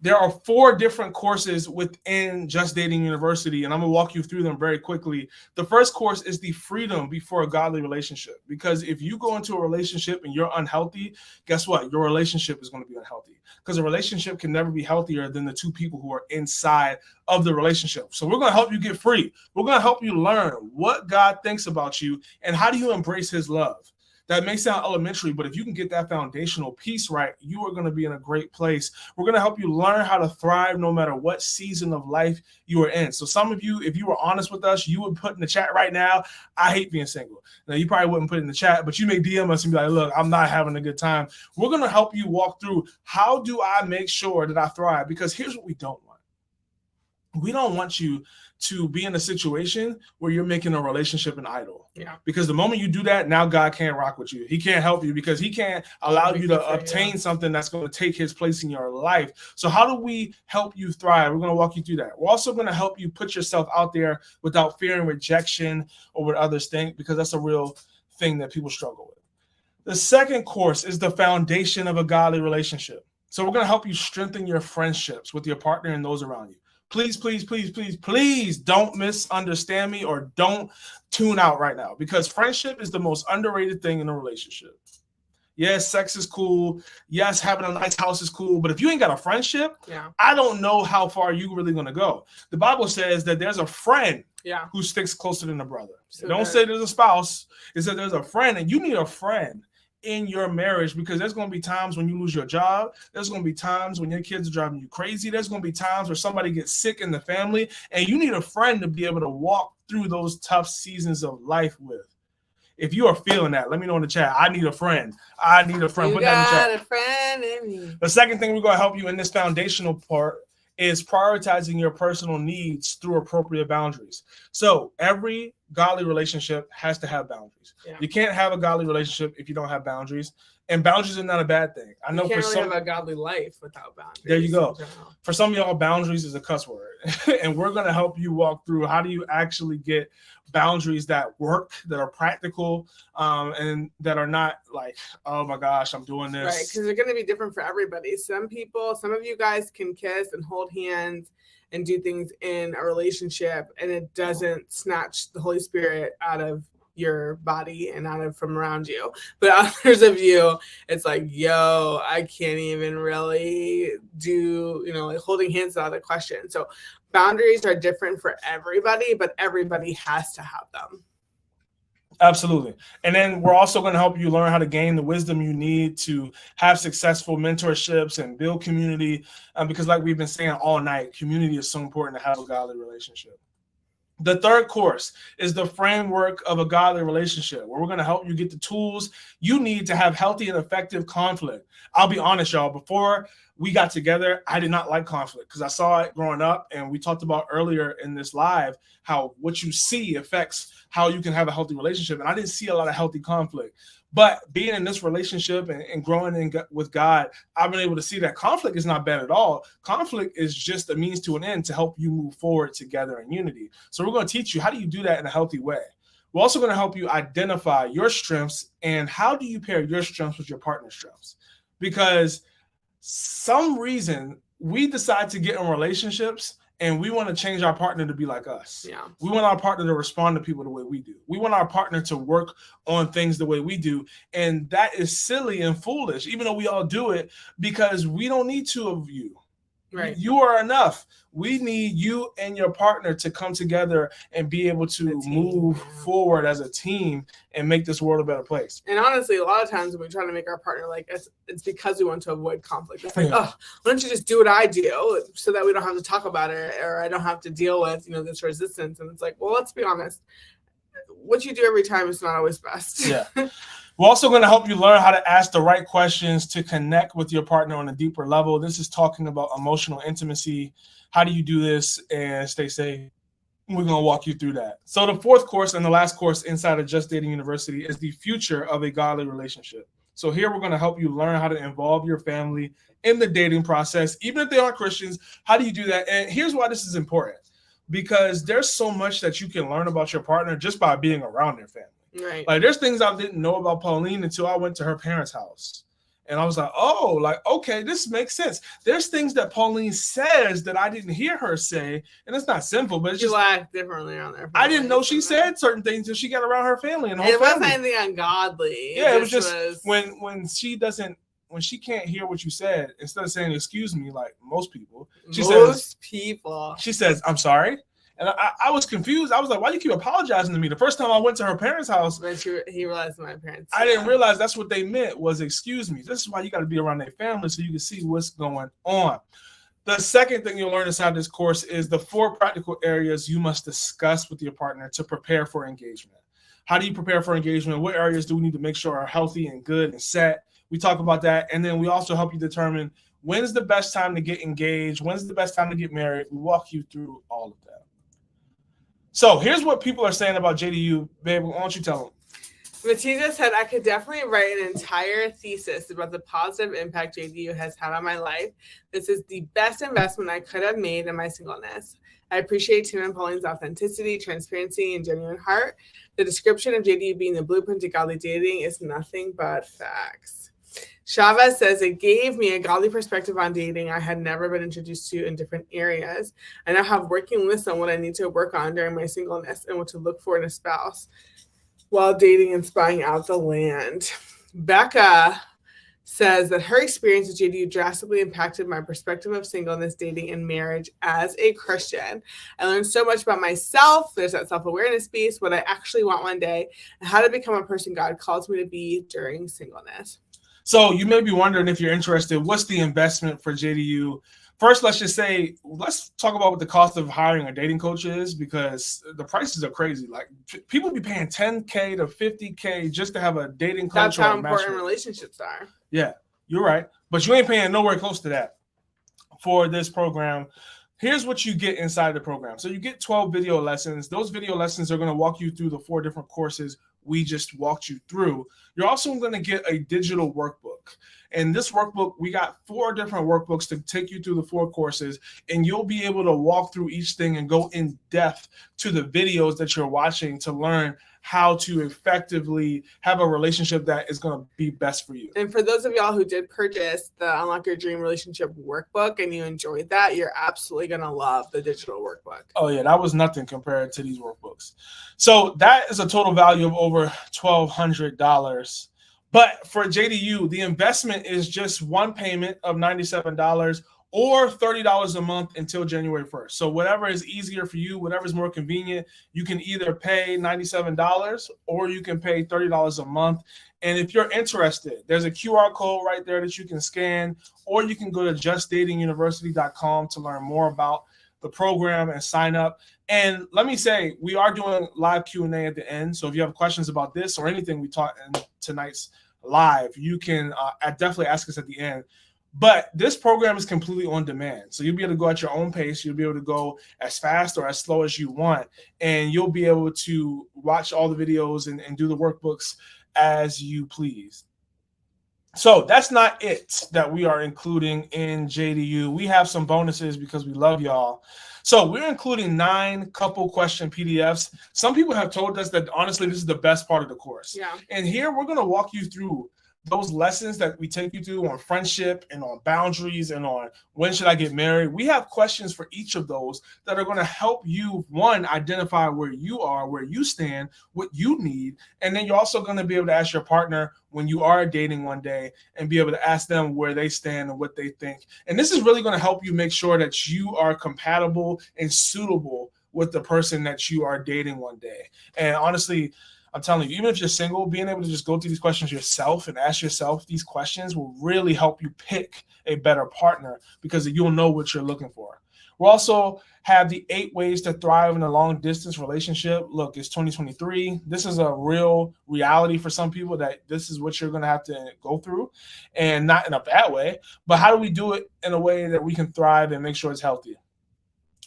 There are 4 different courses within Just Dating University, and I'm going to walk you through them very quickly. The first course is the freedom before a godly relationship, because if you go into a relationship and you're unhealthy, guess what? Your relationship is going to be unhealthy, because a relationship can never be healthier than the 2 people who are inside of the relationship. So we're going to help you get free. We're going to help you learn what God thinks about you and how do you embrace his love. That may sound elementary, but if you can get that foundational piece right, you are going to be in a great place. We're going to help you learn how to thrive no matter what season of life you are in. So some of you, if you were honest with us, you would put in the chat right now, I hate being single. Now, you probably wouldn't put it in the chat, but you may DM us and be like, look, I'm not having a good time. We're going to help you walk through, how do I make sure that I thrive? Because here's what we don't want. We don't want you to be in a situation where you're making a relationship an idol. Yeah. Because the moment you do that, now God can't rock with you. He can't help you because he can't allow you to obtain something that's going to take his place in your life. So how do we help you thrive? We're going to walk you through that. We're also going to help you put yourself out there without fearing rejection or what others think, because that's a real thing that people struggle with. The second course is the foundation of a godly relationship. So we're going to help you strengthen your friendships with your partner and those around you. Please, please, please, please, please don't misunderstand me or don't tune out right now, because friendship is the most underrated thing in a relationship. Yes, sex is cool. Yes, having a nice house is cool. But if you ain't got a friendship, I don't know how far you really going to go. The Bible says that there's a friend who sticks closer than a brother. So don't say there's a spouse. It says there's a friend, and you need a friend in your marriage, because there's going to be times when you lose your job. There's going to be times when your kids are driving you crazy. There's going to be times where somebody gets sick in the family, and you need a friend to be able to walk through those tough seasons of life with. If you are feeling that, let me know in the chat. I need a friend. I need a friend. You Put that in the chat. got a friend in me. The second thing we're going to help you in this foundational part is prioritizing your personal needs through appropriate boundaries. So every godly relationship has to have boundaries. Yeah. You can't have a godly relationship if you don't have boundaries. And boundaries are not a bad thing. I know you can't for really some have a godly life without boundaries. There you go. For some of y'all, boundaries is a cuss word. And we're going to help you walk through, how do you actually get boundaries that work, that are practical, and that are not like, oh my gosh, I'm doing this. Right, because they're going to be different for everybody. Some of you guys can kiss and hold hands and do things in a relationship, and it doesn't snatch the Holy Spirit out of your body and not from around you. But others of you, it's like, yo, I can't even really do, like holding hands is out of the question. So boundaries are different for everybody, but everybody has to have them. Absolutely. And then we're also going to help you learn how to gain the wisdom you need to have successful mentorships and build community. Because like we've been saying all night, community is so important to have a godly relationship. The third course is the framework of a godly relationship, where we're going to help you get the tools you need to have healthy and effective conflict. I'll be honest, y'all, before we got together, I did not like conflict because I saw it growing up. And we talked about earlier in this live how what you see affects how you can have a healthy relationship. And I didn't see a lot of healthy conflict. But being in this relationship and growing with God, I've been able to see that conflict is not bad at all. Conflict is just a means to an end to help you move forward together in unity. So we're going to teach you, how do you do that in a healthy way? We're also going to help you identify your strengths and how do you pair your strengths with your partner's strengths? Because some reason we decide to get in relationships and we want to change our partner to be like us. Yeah. We want our partner to respond to people the way we do. We want our partner to work on things the way we do. And that is silly and foolish, even though we all do it, because we don't need two of you. Right. You are enough. We need you and your partner to come together and be able to move forward as a team and make this world a better place. And honestly, a lot of times when we try to make our partner like us, it's because we want to avoid conflict. It's like, oh, why don't you just do what I do so that we don't have to talk about it, or I don't have to deal with, this resistance. And it's like, well, let's be honest. What you do every time is not always best. Yeah. We're also going to help you learn how to ask the right questions to connect with your partner on a deeper level. This is talking about emotional intimacy. How do you do this and stay safe? We're going to walk you through that. So the fourth course and the last course inside of Just Dating University is the future of a godly relationship. So here we're going to help you learn how to involve your family in the dating process, even if they aren't Christians. How do you do that? And here's why this is important. Because there's so much that you can learn about your partner just by being around their family. Right. Like there's things I didn't know about Pauline until I went to her parents' house. And I was like, oh, okay, this makes sense. There's things that Pauline says that I didn't hear her say. And it's not sinful, but it's just act differently around there. I didn't know she said certain things until she got around her family. And it wasn't anything ungodly. Yeah, it was just when she can't hear what you said, instead of saying excuse me, like most people, she says, I'm sorry. And I was confused. I was like, why do you keep apologizing to me? The first time I went to her parents' house, he realized my parents. I didn't realize that's what they meant was excuse me. This is why you got to be around their family so you can see what's going on. The second thing you'll learn inside this course is the 4 practical areas you must discuss with your partner to prepare for engagement. How do you prepare for engagement? What areas do we need to make sure are healthy and good and set? We talk about that. And then we also help you determine when's the best time to get engaged, when's the best time to get married. We walk you through all of that. So here's what people are saying about JDU. Babe, why don't you tell them? Matija said, I could definitely write an entire thesis about the positive impact JDU has had on my life. This is the best investment I could have made in my singleness. I appreciate Tim and Pauline's authenticity, transparency, and genuine heart. The description of JDU being the blueprint to godly dating is nothing but facts. Chavez says, it gave me a godly perspective on dating I had never been introduced to in different areas. I now have working lists on what I need to work on during my singleness and what to look for in a spouse while dating and spying out the land. Becca says that her experience with JDU drastically impacted my perspective of singleness, dating, and marriage as a Christian. I learned so much about myself. There's that self-awareness piece, what I actually want one day, and how to become a person God calls me to be during singleness. So you may be wondering, if you're interested, what's the investment for JDU? First, let's talk about what the cost of hiring a dating coach is, because the prices are crazy. Like people be paying $10K to $50K just to have a dating coach. That's how important relationships are. Yeah, you're right. But you ain't paying nowhere close to that for this program. Here's what you get inside the program. So you get 12 video lessons. Those video lessons are going to walk you through the 4 different courses we just walked you through. You're also going to get a digital workbook. And this workbook, we got 4 different workbooks to take you through the 4 courses, and you'll be able to walk through each thing and go in depth to the videos that you're watching to learn how to effectively have a relationship that is going to be best for you. And for those of y'all who did purchase the Unlock Your Dream Relationship workbook and you enjoyed that, you're absolutely going to love the digital workbook. Oh yeah, that was nothing compared to these workbooks. So that is a total value of over $1,200. But for JDU, the investment is just one payment of $97 or $30 a month until January 1st. So whatever is easier for you, whatever is more convenient, you can either pay $97 or you can pay $30 a month. And if you're interested, there's a QR code right there that you can scan, or you can go to justdatinguniversity.com to learn more about the program and sign up. And let me say, we are doing live Q&A at the end. So if you have questions about this or anything we taught in tonight's live, you can definitely ask us at the end. But this program is completely on demand. So you'll be able to go at your own pace. You'll be able to go as fast or as slow as you want. And you'll be able to watch all the videos and do the workbooks as you please. So that's not it that we are including in JDU. We have some bonuses because we love y'all. So we're including 9 couple question PDFs. Some people have told us that honestly, this is the best part of the course. Yeah. And here we're going to walk you through those lessons that we take you through on friendship and on boundaries and on when should I get married. We have questions for each of those that are going to help you, one, identify where you are, where you stand, what you need. And then you're also going to be able to ask your partner when you are dating one day and be able to ask them where they stand and what they think. And this is really going to help you make sure that you are compatible and suitable with the person that you are dating one day. And honestly, I'm telling you, even if you're single, being able to just go through these questions yourself and ask yourself these questions will really help you pick a better partner because you'll know what you're looking for. We'll also have the 8 ways to thrive in a long distance relationship. Look, it's 2023. This is a real reality for some people that this is what you're going to have to go through, and not in a bad way. But how do we do it in a way that we can thrive and make sure it's healthy?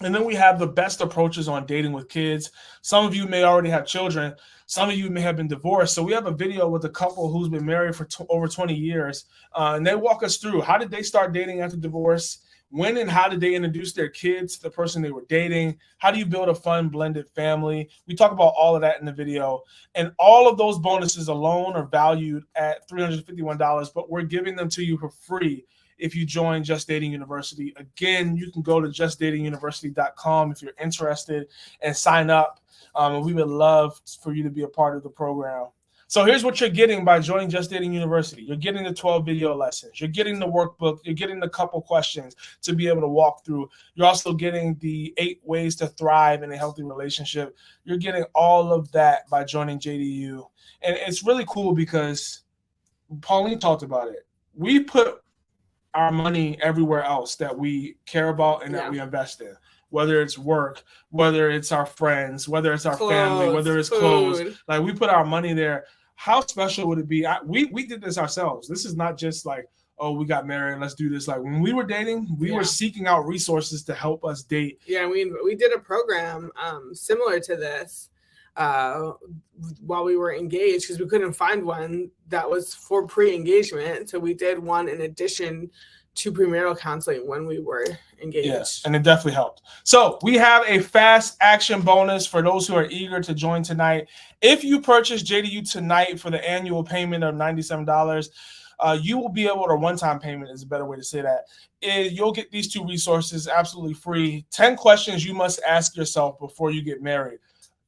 And then we have the best approaches on dating with kids. Some of you may already have children. Some of you may have been divorced. So we have a video with a couple who's been married for over 20 years. And they walk us through how did they start dating after divorce? When and how did they introduce their kids to the person they were dating? How do you build a fun blended family? We talk about all of that in the video. And all of those bonuses alone are valued at $351, but we're giving them to you for free if you join Just Dating University. Again, you can go to justdatinguniversity.com if you're interested and sign up. We would love for you to be a part of the program. So here's what you're getting by joining Just Dating University. You're getting the 12 video lessons. You're getting the workbook. You're getting the couple questions to be able to walk through. You're also getting the 8 ways to thrive in a healthy relationship. You're getting all of that by joining JDU. And it's really cool because Pauline talked about it. We put our money everywhere else that we care about and that we invest in, whether it's work, whether it's our friends, whether it's our family, whether it's clothes. Like we put our money there. How special would it be? We did this ourselves. This is not just like, oh, we got married, let's do this. Like when we were dating, we were seeking out resources to help us date. Yeah, we did a program similar to this while we were engaged because we couldn't find one that was for pre-engagement. So we did one in addition to premarital counseling when we were engaged. Yes, and it definitely helped. So we have a fast action bonus for those who are eager to join tonight. If you purchase JDU tonight for the annual payment of $97, you will be able, or one-time payment is a better way to say that, you'll get these 2 resources absolutely free. 10 questions you must ask yourself before you get married.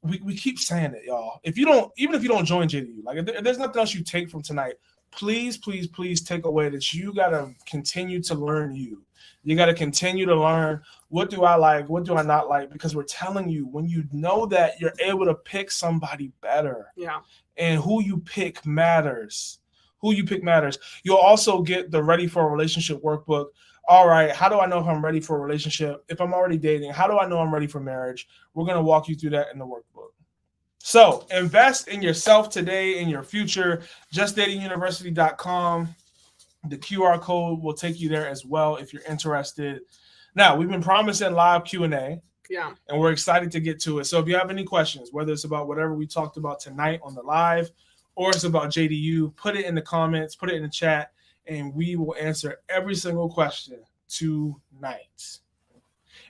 We keep saying it, y'all. Even if you don't join JDU, like if there's nothing else you take from tonight, please take away that you got to continue to learn you. You got to continue to learn, what do I like, what do I not like? Because we're telling you, when you know that, you're able to pick somebody better. Yeah. And who you pick matters. You'll also get the Ready for a Relationship workbook. All right, how do I know if I'm ready for a relationship? If I'm already dating, how do I know I'm ready for marriage? We're going to walk you through that in the workbook. So invest in yourself today, in your future. JustDatingUniversity.com. The QR code will take you there as well if you're interested. Now, we've been promising live Q&A. Yeah. And we're excited to get to it. So if you have any questions, whether it's about whatever we talked about tonight on the live or it's about JDU, put it in the comments, put it in the chat, and we will answer every single question tonight.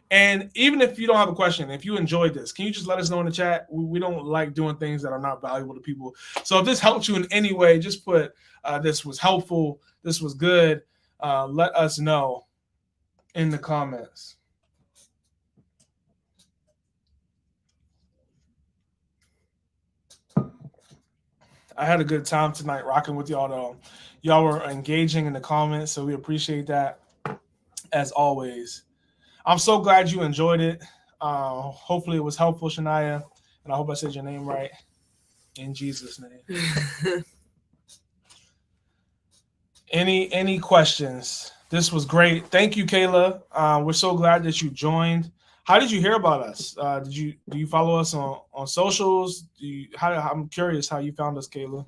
And even if you don't have a question, if you enjoyed this, can you just let us know in the chat? We don't like doing things that are not valuable to people. So if this helped you in any way, just put this was helpful, this was good. Let us know in the comments. I had a good time tonight rocking with y'all, though. Y'all were engaging in the comments, so we appreciate that as always. I'm so glad you enjoyed it. Hopefully it was helpful, Shania, and I hope I said your name right. In Jesus' name. Any questions? This was great. Thank you, Kayla. We're so glad that you joined. How did you hear about us? Do you follow us on socials? I'm curious how you found us, Kayla.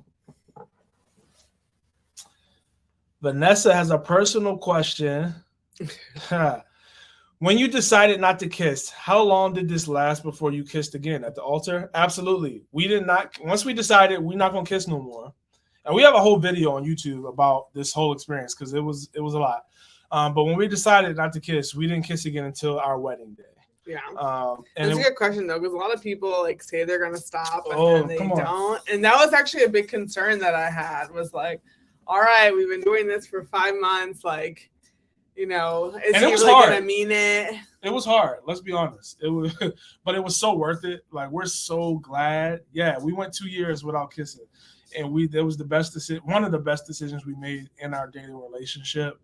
Vanessa has a personal question. When you decided not to kiss, how long did this last before you kissed again? At the altar? Absolutely. We did not. Once we decided we're not going to kiss no more. And we have a whole video on YouTube about this whole experience because it was a lot. But when we decided not to kiss, we didn't kiss again until our wedding day. Yeah. That's a good question, though, because a lot of people like say they're going to stop and then they don't. And that was actually a big concern that I had was like, all right, we've been doing this for 5 months. Like, you know, is he really going to mean it? It was hard. Let's be honest. It was, but it was so worth it. Like, we're so glad. Yeah, we went 2 years without kissing. And it was the best decision, one of the best decisions we made in our dating relationship.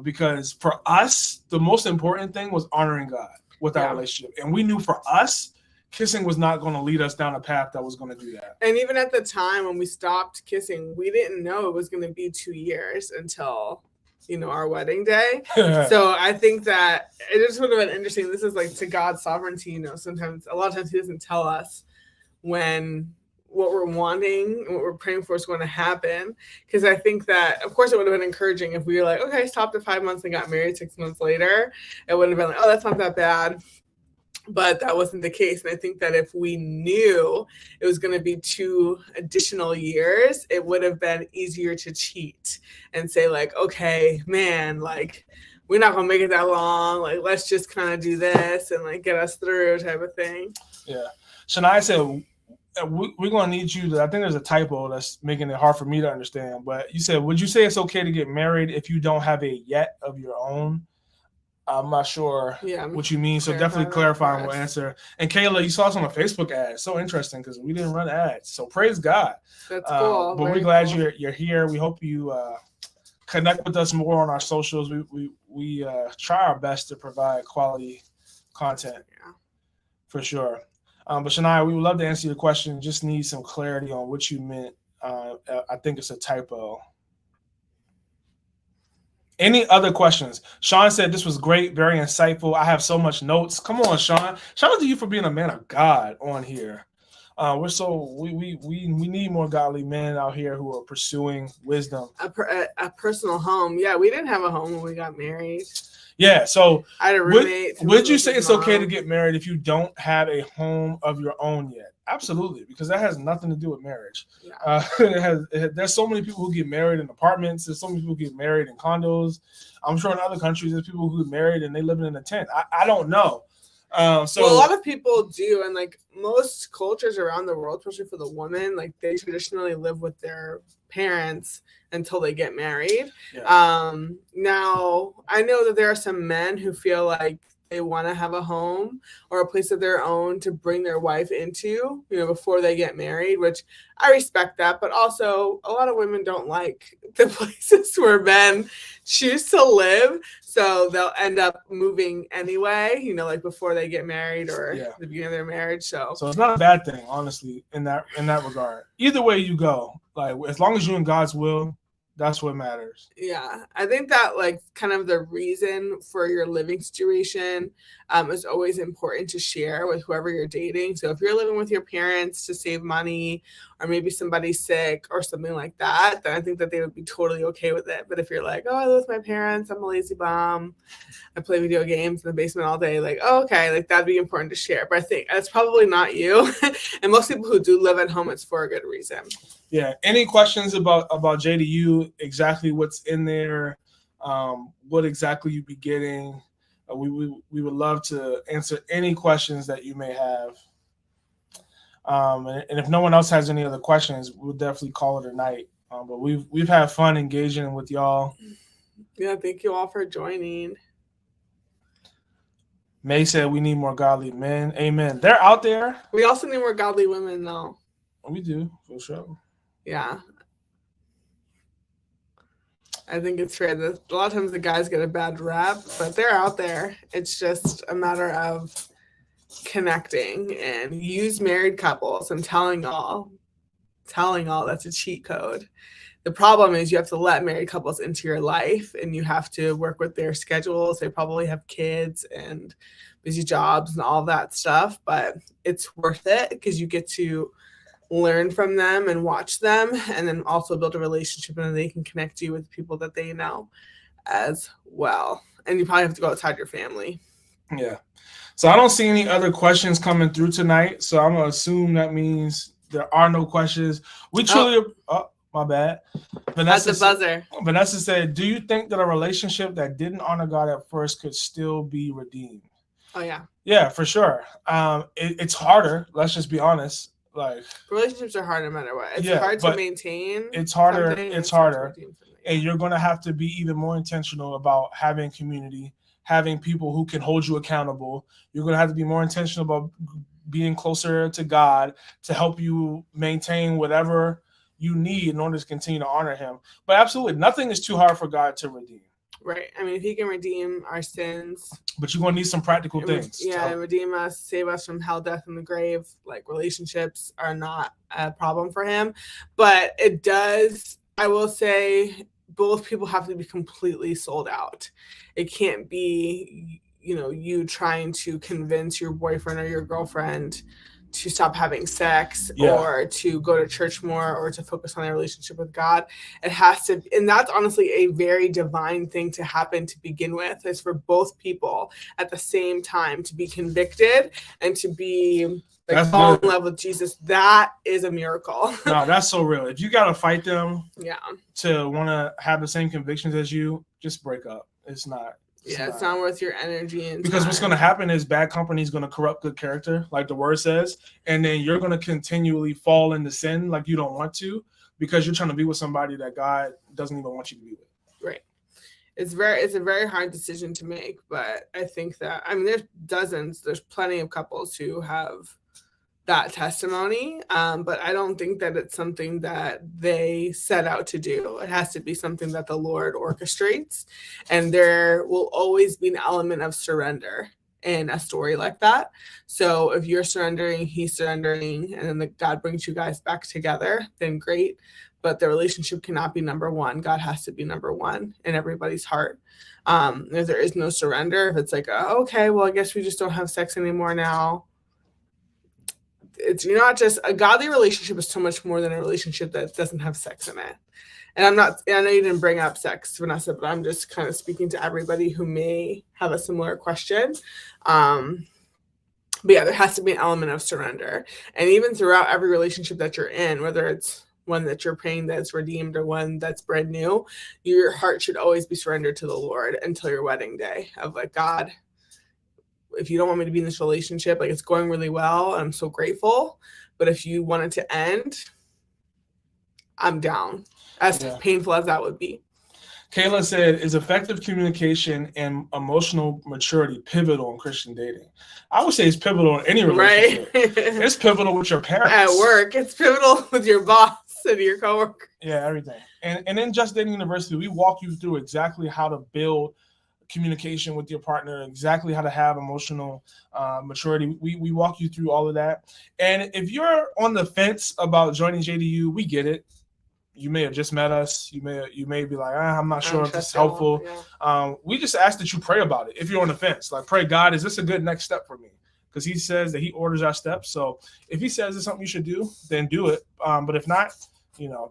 Because for us, the most important thing was honoring God with our relationship. And we knew for us, kissing was not going to lead us down a path that was going to do that. And even at the time when we stopped kissing, we didn't know it was going to be 2 years until, you know, our wedding day. So I think that it just would have been interesting. This is like to God's sovereignty, you know, a lot of times he doesn't tell us when what we're wanting and what we're praying for is going to happen. Because I think that, of course, it would have been encouraging if we were like, okay, stopped at 5 months and got married 6 months later. It would have been like, oh, that's not that bad. But that wasn't the case. And I think that if we knew it was going to be 2 additional years, it would have been easier to cheat and say like, okay, man, like we're not going to make it that long. Like, let's just kind of do this and like get us through type of thing. Yeah. Shania said, we're going to need you to, I think there's a typo that's making it hard for me to understand. But you said, would you say it's okay to get married if you don't have a yet of your own? I'm not sure what you mean. So definitely clarifying will answer. And Kayla, you saw us on a Facebook ad. So interesting because we didn't run ads. So praise God. That's cool. But we're glad you're here. We hope you connect with us more on our socials. We try our best to provide quality content for sure. But Shania, we would love to answer your question. Just need some clarity on what you meant. I think it's a typo. Any other questions? Sean said this was great, very insightful. I have so much notes. Come on, Sean. Shout out to you for being a man of God on here. We need more godly men out here who are pursuing wisdom. A personal home. Yeah, we didn't have a home when we got married. Yeah, so I had a roommate. Would you say it's okay to get married if you don't have a home of your own yet? Absolutely, because that has nothing to do with marriage. Yeah. There's so many people who get married in apartments. There's so many people who get married in condos. I'm sure in other countries there's people who get married and they live in a tent. I don't know. Well, a lot of people do, and like most cultures around the world, especially for the woman, like they traditionally live with their parents until they get married. Yeah. Now I know that there are some men who feel like they want to have a home or a place of their own to bring their wife into, you know, before they get married, which I respect that. But also a lot of women don't like the places where men choose to live. So they'll end up moving anyway, you know, like before they get married or the beginning of their marriage. So it's not a bad thing, honestly, in that regard. Either way you go, like as long as you're in God's will, that's what matters. Yeah, I think that like kind of the reason for your living situation is always important to share with whoever you're dating. So if you're living with your parents to save money, or maybe somebody's sick or something like that, then I think that they would be totally okay with it. But if you're like, oh, I live with my parents, I'm a lazy bum, I play video games in the basement all day, like, oh, okay, like that'd be important to share. But I think that's probably not you. And most people who do live at home, it's for a good reason. Yeah. Any questions about JDU? Exactly what's in there? What exactly you be getting? We would love to answer any questions that you may have. And if no one else has any other questions, we'll definitely call it a night. But we've had fun engaging with y'all. Yeah, thank you all for joining. May said we need more godly men. Amen. They're out there. We also need more godly women, though. We do, for sure. Yeah. I think it's fair that a lot of times the guys get a bad rap, but they're out there. It's just a matter of connecting, and use married couples. I'm telling all that's a cheat code. The problem is you have to let married couples into your life, and you have to work with their schedules. They probably have kids and busy jobs and all that stuff, but it's worth it because you get to learn from them and watch them, and then also build a relationship, and then they can connect you with people that they know as well. And you probably have to go outside your family. Yeah. So I don't see any other questions coming through tonight. So I'm gonna assume that means there are no questions. We truly my bad. That's the buzzer. Vanessa said, do you think that a relationship that didn't honor God at first could still be redeemed? Oh yeah. Yeah, for sure. It's harder. Let's just be honest. Like, relationships are hard no matter what. It's hard to maintain. It's harder. It's harder. And you're going to have to be even more intentional about having community, having people who can hold you accountable. You're going to have to be more intentional about being closer to God to help you maintain whatever you need in order to continue to honor him. But absolutely, nothing is too hard for God to redeem. Right. I mean, if he can redeem our sins. But you're going to need some practical things. Yeah, and redeem us, save us from hell, death, and the grave. Like, relationships are not a problem for him. But it does, I will say, both people have to be completely sold out. It can't be, you trying to convince your boyfriend or your girlfriend to stop having sex or to go to church more or to focus on their relationship with God. It has to, and that's honestly a very divine thing to happen to begin with, is for both people at the same time to be convicted and to be fall in love with Jesus. That is a miracle. No, that's so real. If you got to fight them to want to have the same convictions as you, just break up. It's not. It's not worth your energy and because time. What's going to happen is bad company is going to corrupt good character, like the word says, and then you're going to continually fall into sin like you don't want to, because you're trying to be with somebody that God doesn't even want you to be with. Right. It's a very hard decision to make, but I think that, there's plenty of couples who have that testimony, but I don't think that it's something that they set out to do. It has to be something that the Lord orchestrates, and there will always be an element of surrender in a story like that. So if you're surrendering, he's surrendering, and then God brings you guys back together, then great. But the relationship cannot be number one. God has to be number one in everybody's heart. If there is no surrender, if it's like, okay, well, I guess we just don't have sex anymore now. It's, you're not just, a godly relationship is so much more than a relationship that doesn't have sex in it. And I know you didn't bring up sex, Vanessa, but I'm just kind of speaking to everybody who may have a similar question. But yeah, there has to be an element of surrender. And even throughout every relationship that you're in, whether it's one that you're praying that's redeemed or one that's brand new, your heart should always be surrendered to the Lord until your wedding day of like, God, if you don't want me to be in this relationship, like, it's going really well, I'm so grateful, but if you want it to end, I'm down, as painful as that would be. Kayla said, is effective communication and emotional maturity pivotal in Christian dating? I would say it's pivotal in any relationship. Right? It's pivotal with your parents. At work, it's pivotal with your boss and your coworker. Yeah, everything. And in Just Dating University, we walk you through exactly how to build communication with your partner, exactly how to have emotional maturity. We walk you through all of that. And if you're on the fence about joining JDU, we get it. You may have just met us. You may be like, I'm not sure if this is helpful. Yeah. We just ask that you pray about it. If you're on the fence, like, pray, God, is this a good next step for me? Because he says that he orders our steps. So if he says it's something you should do, then do it. But if not,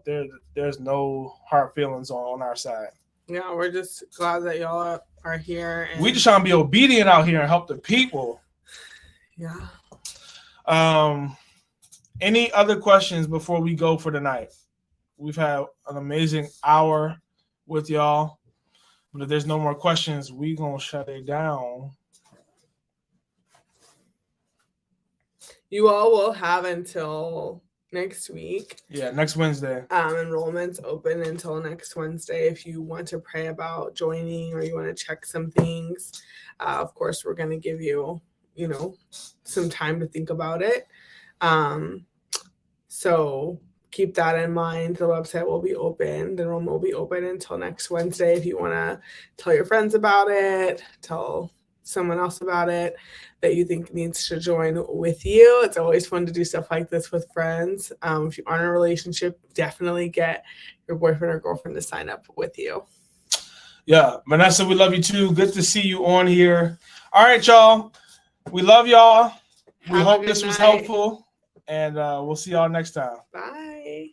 there's no hard feelings on our side. Yeah, we're just glad that y'all are here. And we just trying to be obedient out here and help the people. Yeah. Any other questions before we go for the night? We've had an amazing hour with y'all. But if there's no more questions, we gonna shut it down. You all will have until next week. Yeah, next Wednesday. Enrollment's open until next Wednesday. If you want to pray about joining or you want to check some things, of course, we're going to give you, some time to think about it. So keep that in mind. The website will be open. The enrollment will be open until next Wednesday. If you want to tell your friends about it, tell someone else about it that you think needs to join with you. It's always fun to do stuff like this with friends. If you are in a relationship, definitely get your boyfriend or girlfriend to sign up with you. Yeah, Vanessa, we love you too. Good to see you on here. All right, y'all. We love y'all. We hope this was helpful, and we'll see y'all next time. Bye.